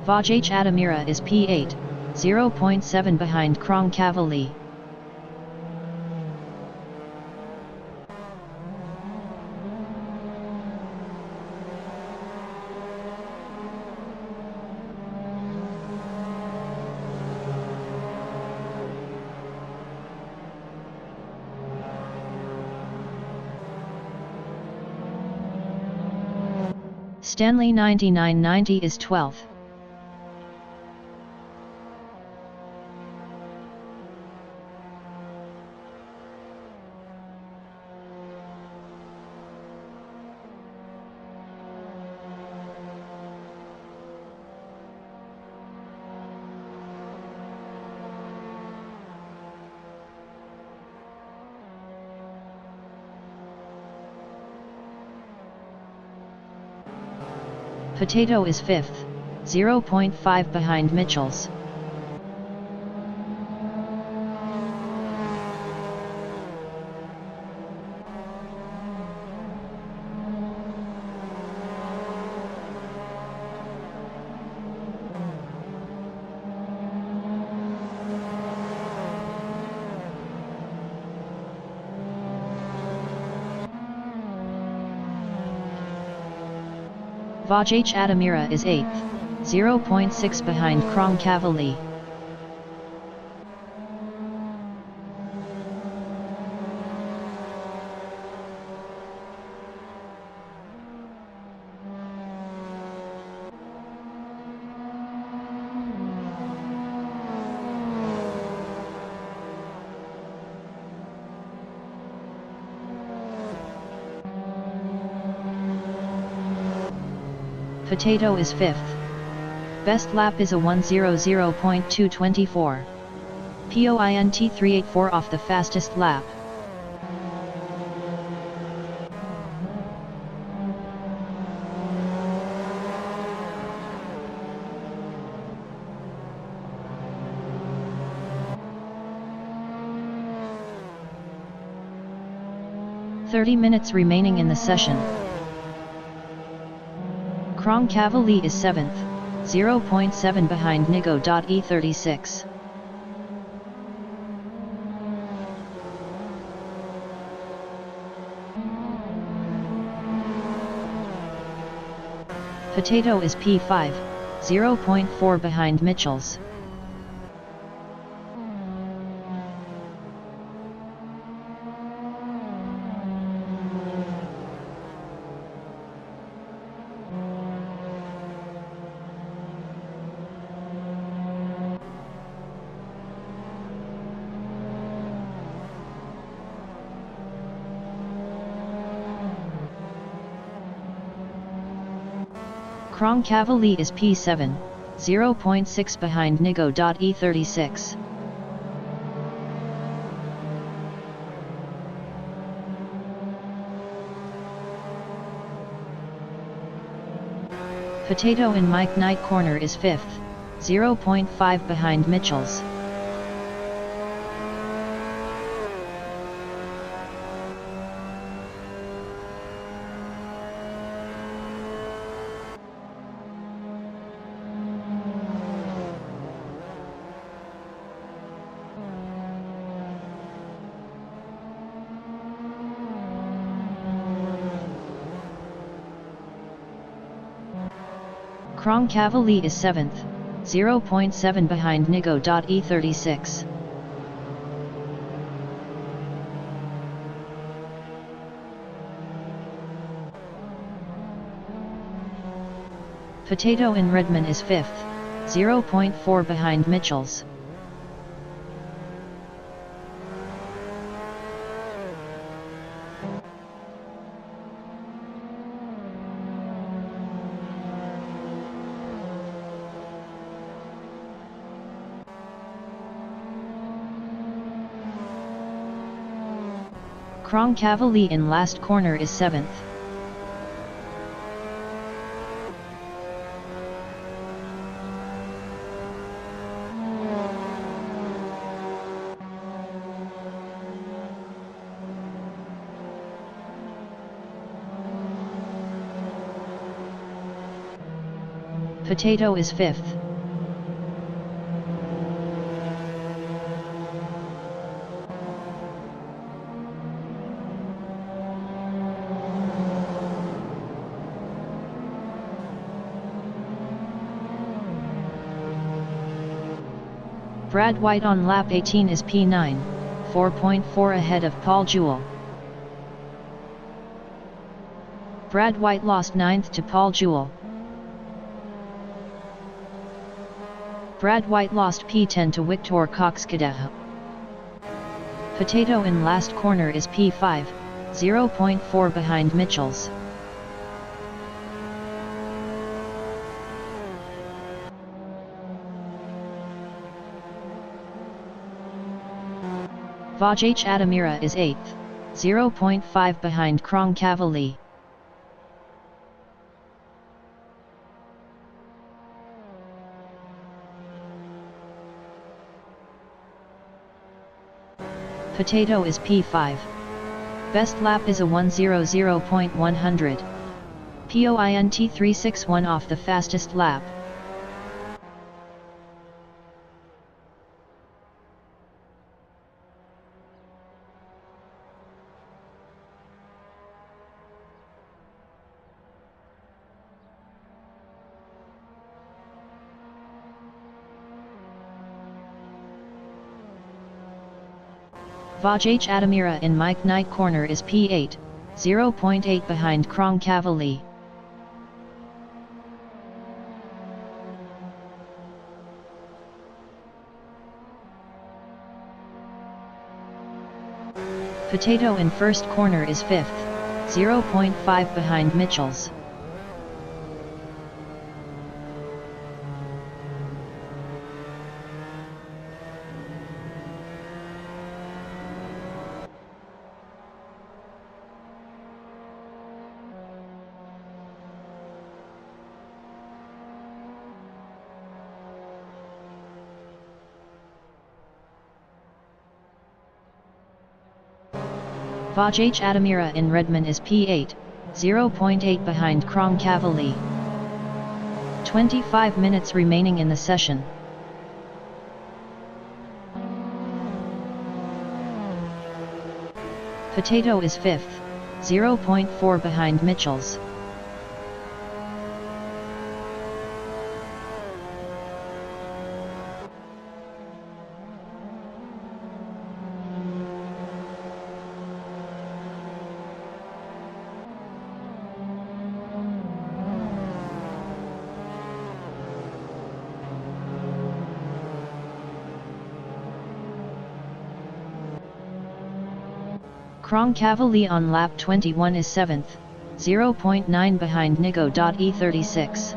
Vaj Adamira is P8, 0.7 behind Kronkavali. Stanley 9990 is 12th. Potato is 5th, 0.5 behind Mitchells. Vaj Adamira is 8th, 0.6 behind Kronkavali. Potato is 5th. Best lap is a 1:00.224. Point 384 off the fastest lap. Minutes remaining in the session. Cavalli is 7th, 0.7 behind Nigo.E36. Potato is P5, 0.4 behind Mitchells. Cavalli is P7, 0.6 behind Nigo.E36. Potato in Mike Knight corner is 5th, 0.5 behind Mitchells. Cavalli is 7th, 0.7 behind Nigo.E36. Potato in Redman is 5th, 0.4 behind Mitchells. Cavalli in last corner is 7th. Potato is 5th. Brad White on lap 18 is P9, 4.4 ahead of Paul Jewell. Brad White lost 9th to Paul Jewell. Brad White lost P10 to Victor Cox-Cadejo. Potato in last corner is P5, 0.4 behind Mitchells. Vajh Adamira is 8th, 0.5 behind Cavalli. Potato is P5. Best lap is a 1:00.100. Point 361 off the fastest lap. Vajh Adamira in Mike Knight corner is P8, 0.8 behind Cavalli. Potato in first corner is 5th, 0.5 behind Mitchells. Vaj Adamira in Redmond is P8, 0.8 behind Kronkavali. 25 minutes remaining in the session. Potato is 5th, 0.4 behind Mitchells. Kronkavali on lap 21 is 7th, 0.9 behind Nigo.E36.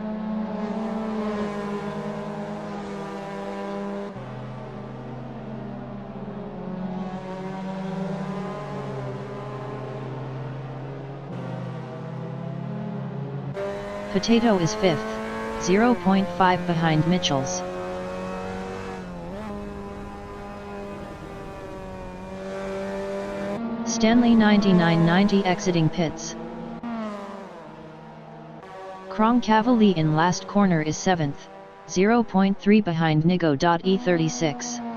Potato is 5th, 0.5 behind Mitchells. Stanley 9990 exiting pits. Kronkavali in last corner is 7th, 0.3 behind Nigo.E36.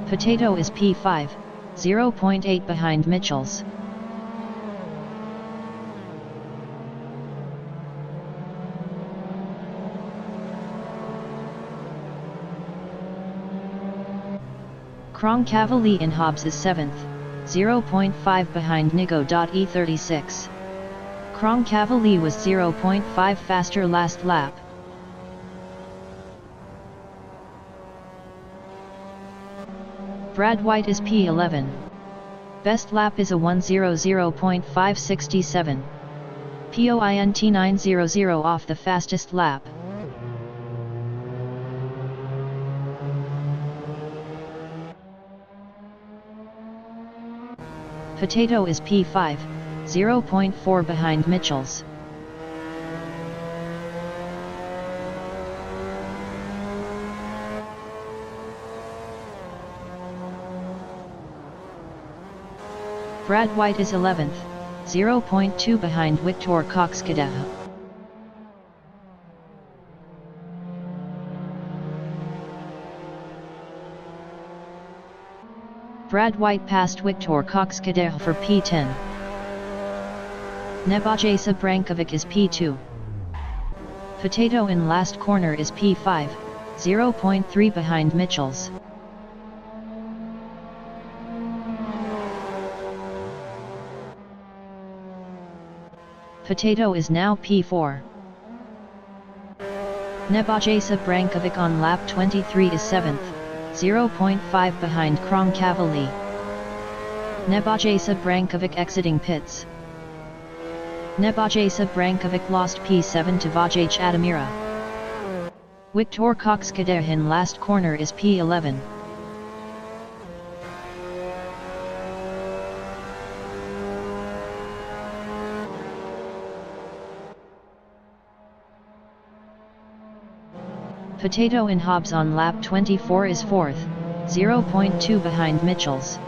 Potato is P5, 0.8 behind Mitchells. Kronkavali in Hobbs is 7th, 0.5 behind Nigo.E36. Kronkavali was 0.5 faster last lap. Brad White is P11. Best lap is a 1:00.567. Point 900 off the fastest lap. Potato is P5, 0.4 behind Mitchells. Brad White is 11th, 0.2 behind Victor Coxcadeh. Brad White passed Victor Coxcadeh for P10. Nebojša Brankovic is P2. Potato in last corner is P5, 0.3 behind Mitchells. Potato is now P4. Nebojša Brankovic on lap 23 is 7th, 0.5 behind Kronkavali. Nebojša Brankovic exiting pits. Nebojša Brankovic lost P7 to Vaj Adamira. Victor Coxcadeh in last corner is P11. Potato in Hobbs on lap 24 is 4th, 0.2 behind Mitchells.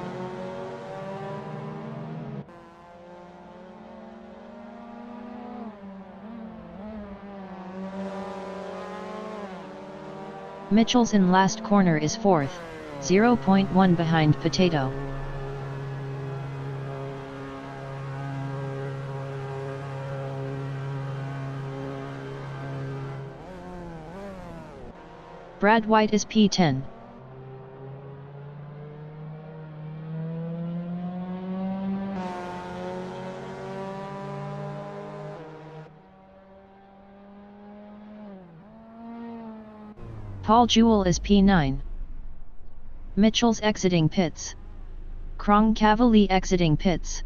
Mitchells in last corner is 4th, 0.1 behind Potato. Brad White is P10. Paul Jewell is P9. Mitchells exiting pits. Kronkavali exiting pits.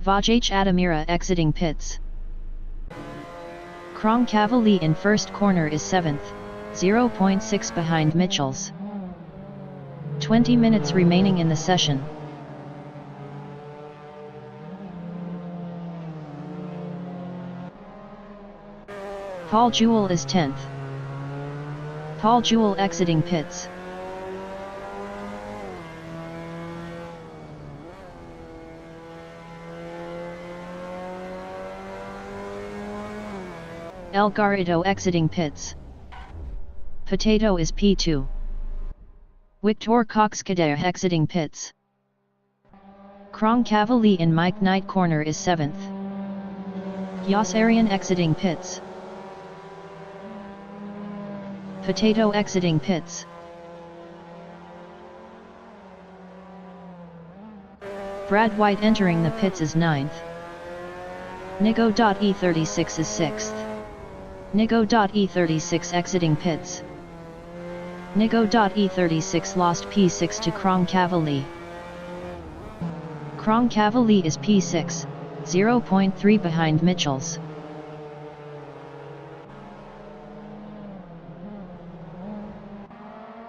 Vaj Adamira exiting pits. Cavalier in first corner is 7th, 0.6 behind Mitchells. 20 minutes remaining in the session. Paul Jewell is 10th. Paul Jewell exiting pits. El Garrido exiting pits. Potato is P2. Victor Coxcadere exiting pits. Cavalier in Mike Knight corner is 7th. Yas Arian exiting pits. Potato exiting pits. Brad White entering the pits is 9th. Nigo.E36 is 6th. Nigo.E36 exiting pits. Nigo.E36 lost P6 to Cavalier. Cavalier is P6, 0.3 behind Mitchells.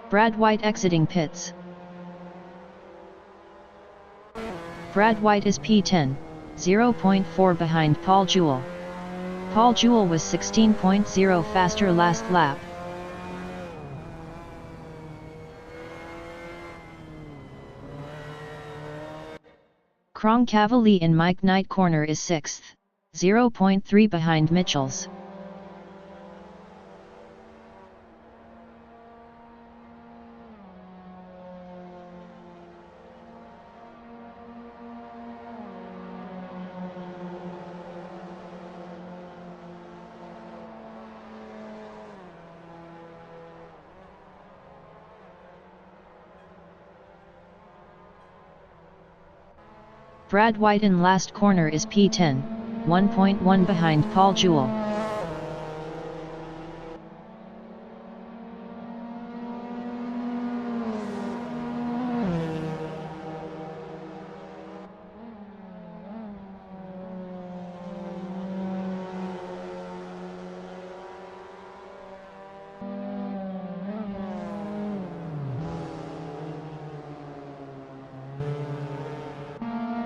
Brad White exiting pits. Brad White is P10, 0.4 behind Paul Jewell. Paul Jewell was 16.0 faster last lap. Cavalier in Mike Knight corner is 6th, 0.3 behind Mitchells. Brad White in last corner is P10, 1.1 behind Paul Jewell.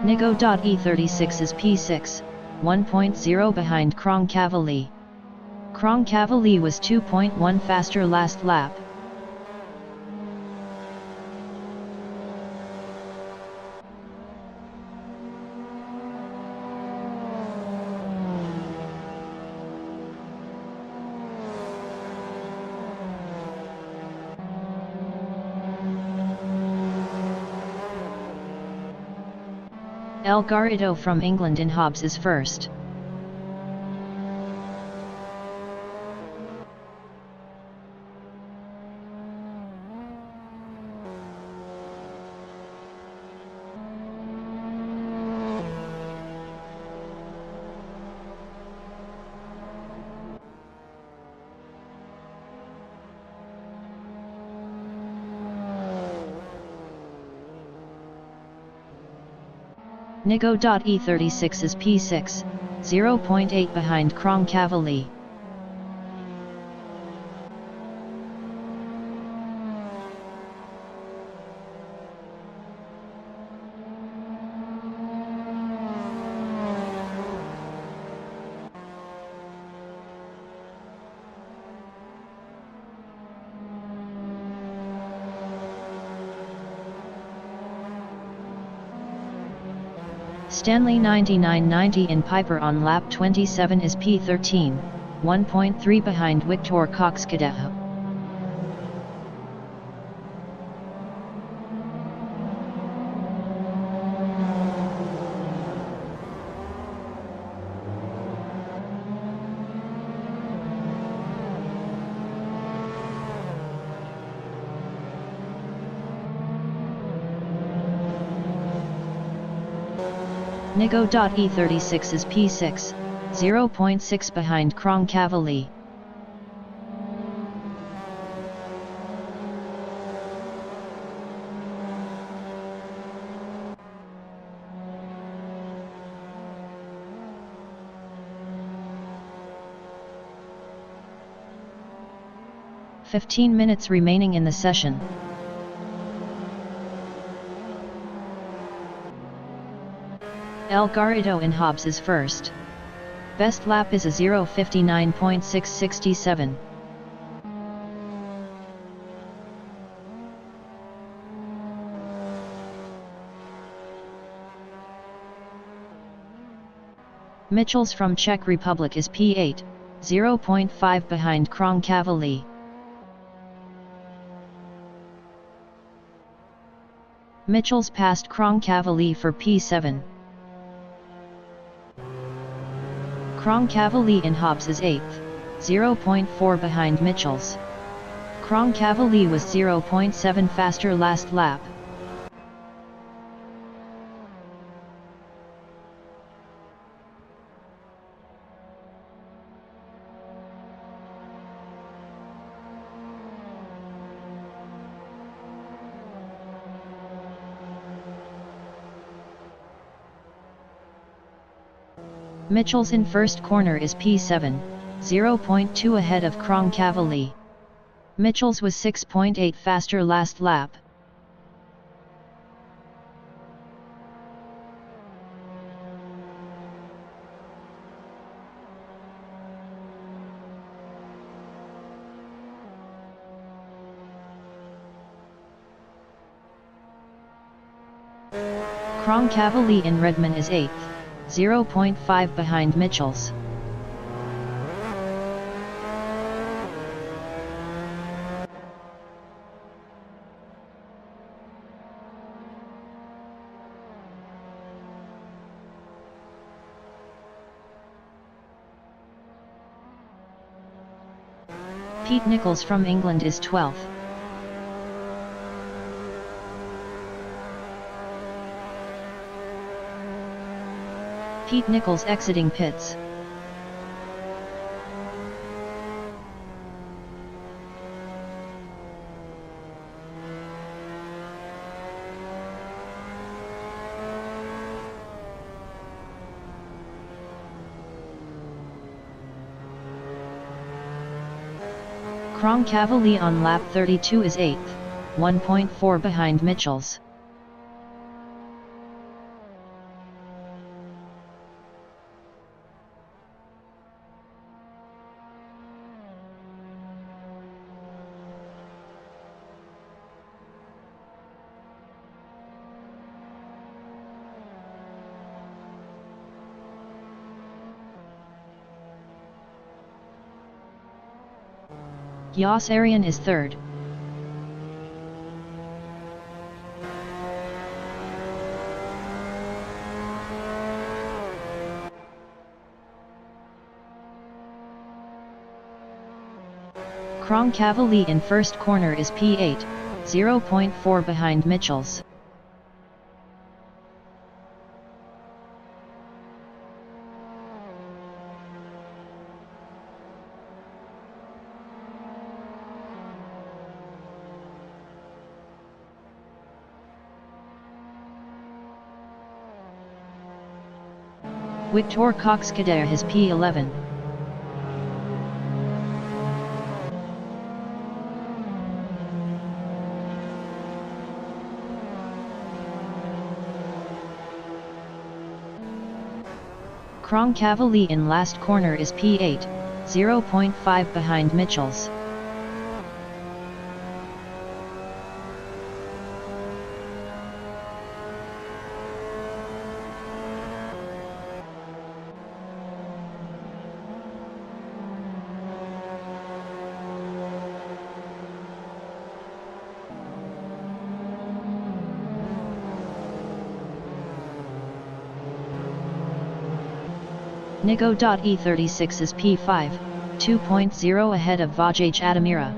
Nigo.E36 is P6, 1.0 behind Cavalier. Cavalier was 2.1 faster last lap. El Garrido from England in Hobbs is first. Nigo.E36 is P6, 0.8 behind Cavalier. Stanley 9990 in Piper on lap 27 is P13, 1.3 behind Victor Coxcadere. Nigo.E36 is P6, 0.6 behind Cavalier. 15 minutes remaining in the session. El Garrido in Hobbs is first. Best lap is a 0:59.667. Mitchells from Czech Republic is P8, 0.5 behind Kronkavali. Mitchells passed Kronkavali for P7. Kronkavali in Hobbs is 8th, 0.4 behind Mitchells. Kronkavali was 0.7 faster last lap. Mitchells in first corner is P7, 0.2 ahead of Kronkavali. Mitchells was 6.8 faster last lap. Kronkavali in Redmond is 8th, 0.5 behind Mitchells. Pete Nichols from England is 12th. Pete Nichols exiting pits. Kronkavali on lap 32 is 8th, 1.4 behind Mitchells. Jos Arian is third. Kronkavali in first corner is P8, 0.4 behind Mitchells. Victor Coxkader has P11. Kronkavali in last corner is P8, 0.5 behind Mitchells. Nigo.E36 is P5, 2.0 ahead of Vajaj Adamira.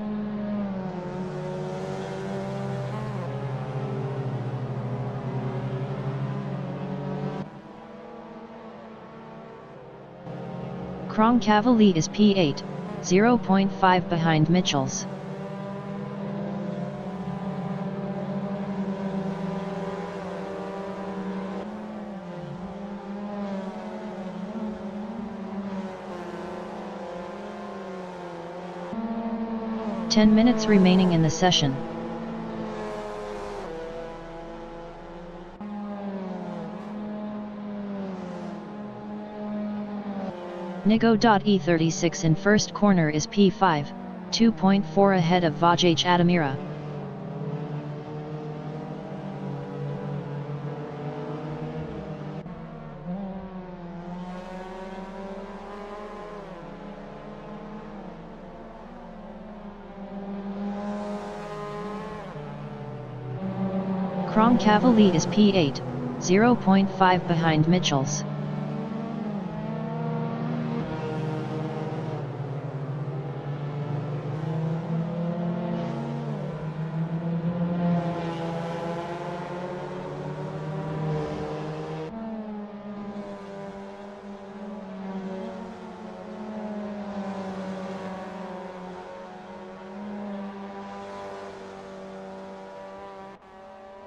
Kronkavali is P8, 0.5 behind Mitchells. 10 minutes remaining in the session. Nigo.E36 in first corner is P5, 2.4 ahead of Vajaj Adamira. Kronkavali is P8, 0.5 behind Mitchells.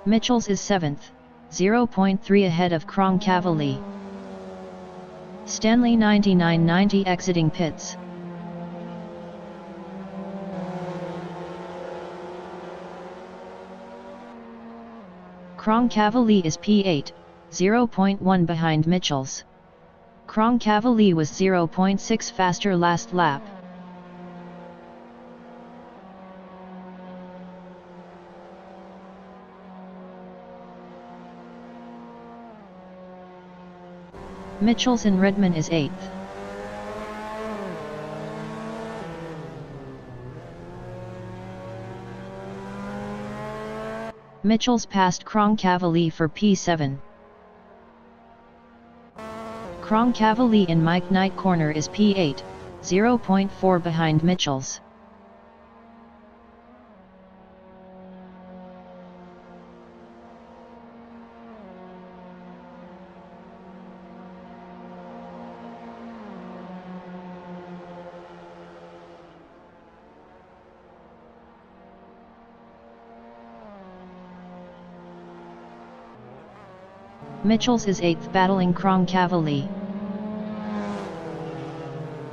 Mitchells is 7th, 0.3 ahead of Kronkavali. Stanley 9990 exiting pits. Kronkavali is P8, 0.1 behind Mitchells. Kronkavali was 0.6 faster last lap. Mitchells in Redmond is 8th. Mitchells passed Kronkavali for P7. Kronkavali in Mike Knight corner is P8, 0.4 behind Mitchells. Mitchells is 8th battling Kronkavali.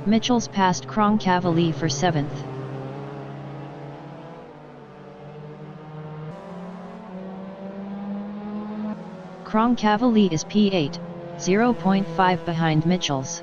Mitchells passed Kronkavali for 7th. Kronkavali is P8, 0.5 behind Mitchells.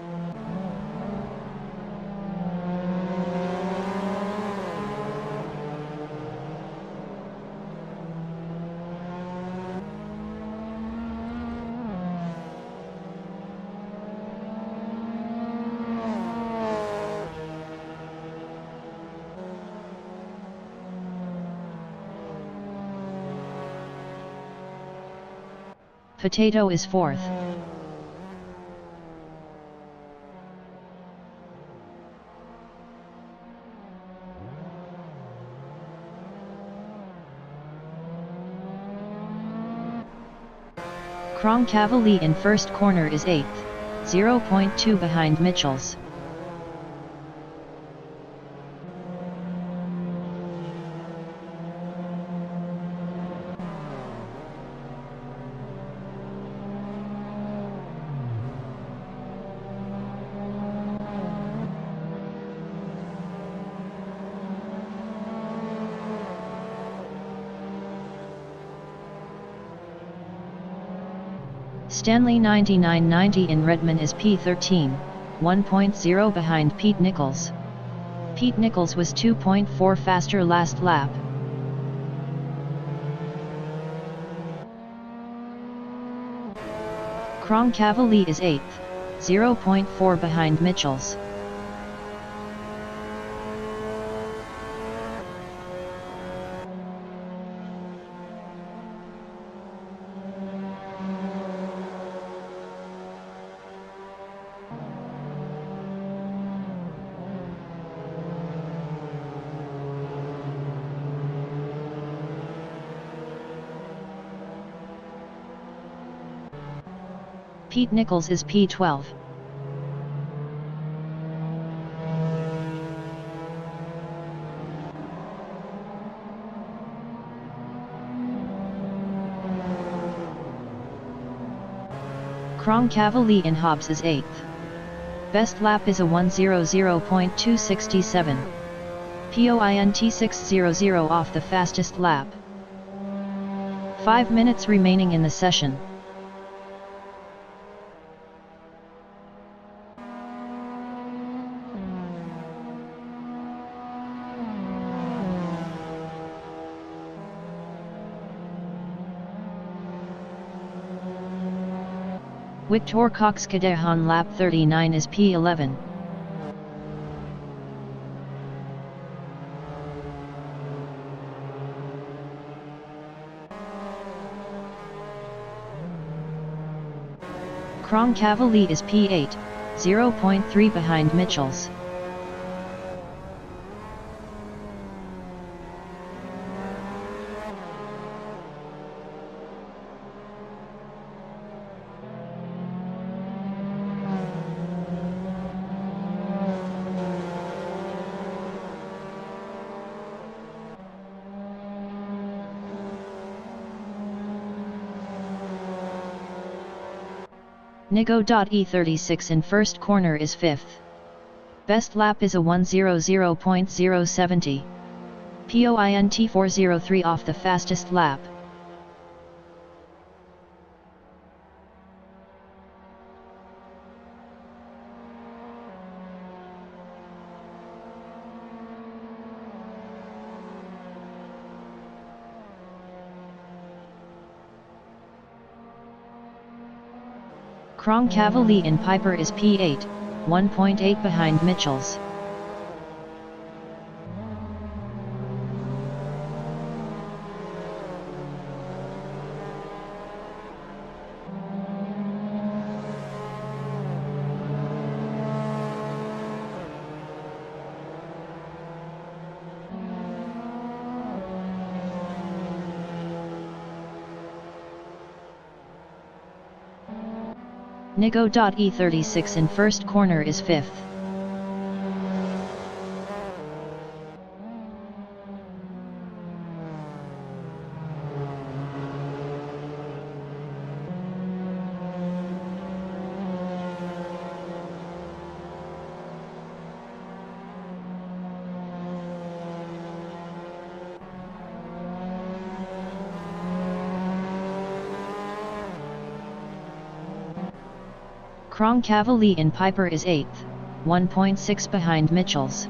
Potato is 4th. Kronkavali in first corner is 8th, 0.2 behind Mitchells. Stanley 9990 in Redmond is P13, 1.0 behind Pete Nichols. Pete Nichols was 2.4 faster last lap. Kronkavali is 8th, 0.4 behind Mitchells. Pete Nichols is P12. Kronkavali in Hobbs is 8th. Best lap is a 1:00.267. point 600 off the fastest lap. 5 minutes remaining in the session. Victor Cox Cadejon lap 39 is P11. Cavalli is P8, 0.3 behind Mitchells. Nigo.E36 in first corner is 5th. Best lap is a 1:00.070. Point 403 off the fastest lap. Cavalli in Piper is P8, 1.8 behind Mitchells. Nigo.E36 in first corner is 5th. Cavalli in Piper is 8th, 1.6 behind Mitchells.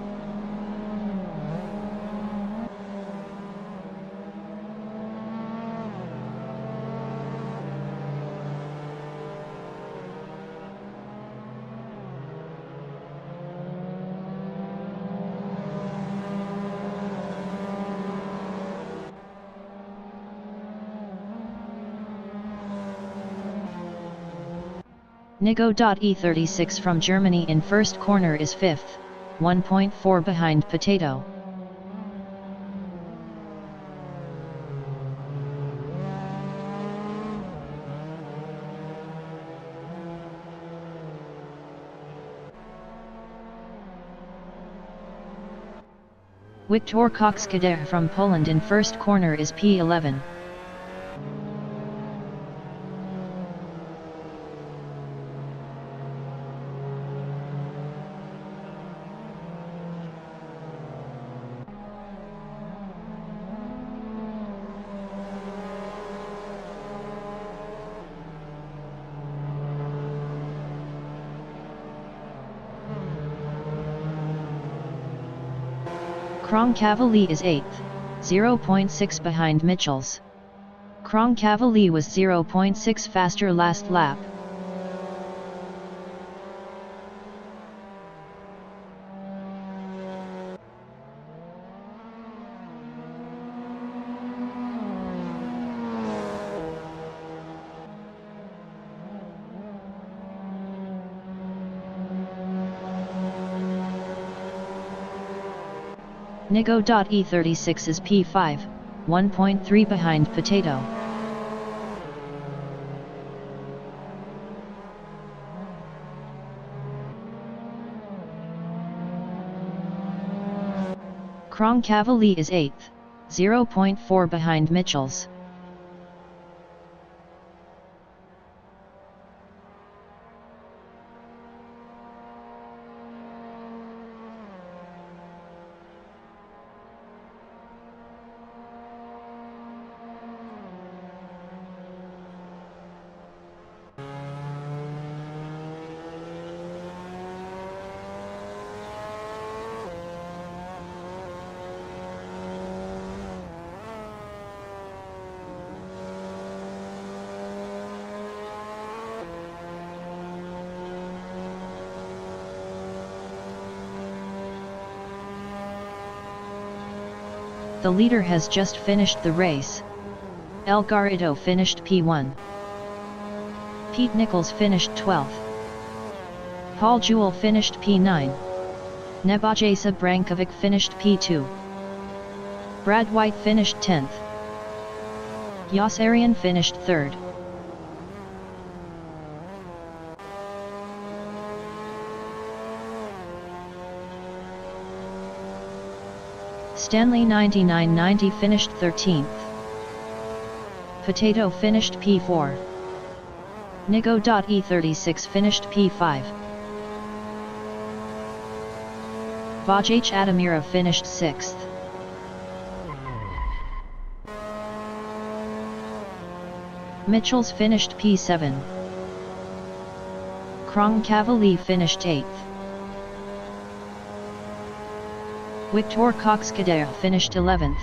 Nigo.E36 from Germany in first corner is 5th, 1.4 behind Potato. Victor Cox Kader from Poland in first corner is P11. Cavalli is 8th, 0.6 behind Mitchells. Cavalli was 0.6 faster last lap. Nigo.E36 is P5, 1.3 behind Potato. Cavalli is 8th, 0.4 behind Mitchells. The leader has just finished the race. El Garrido finished P1. Pete Nichols finished 12th. Paul Jewell finished P9. Nebojsa Brankovic finished P2. Brad White finished 10th. Yas Arian finished 3rd. Stanley 9990 finished 13th. Potato finished P4. Nigo.E36 finished P5. Vaj Adamira finished 6th. Mitchells finished P7. Krong Cavalier finished 8th. Victor Cox-Cadere finished 11th.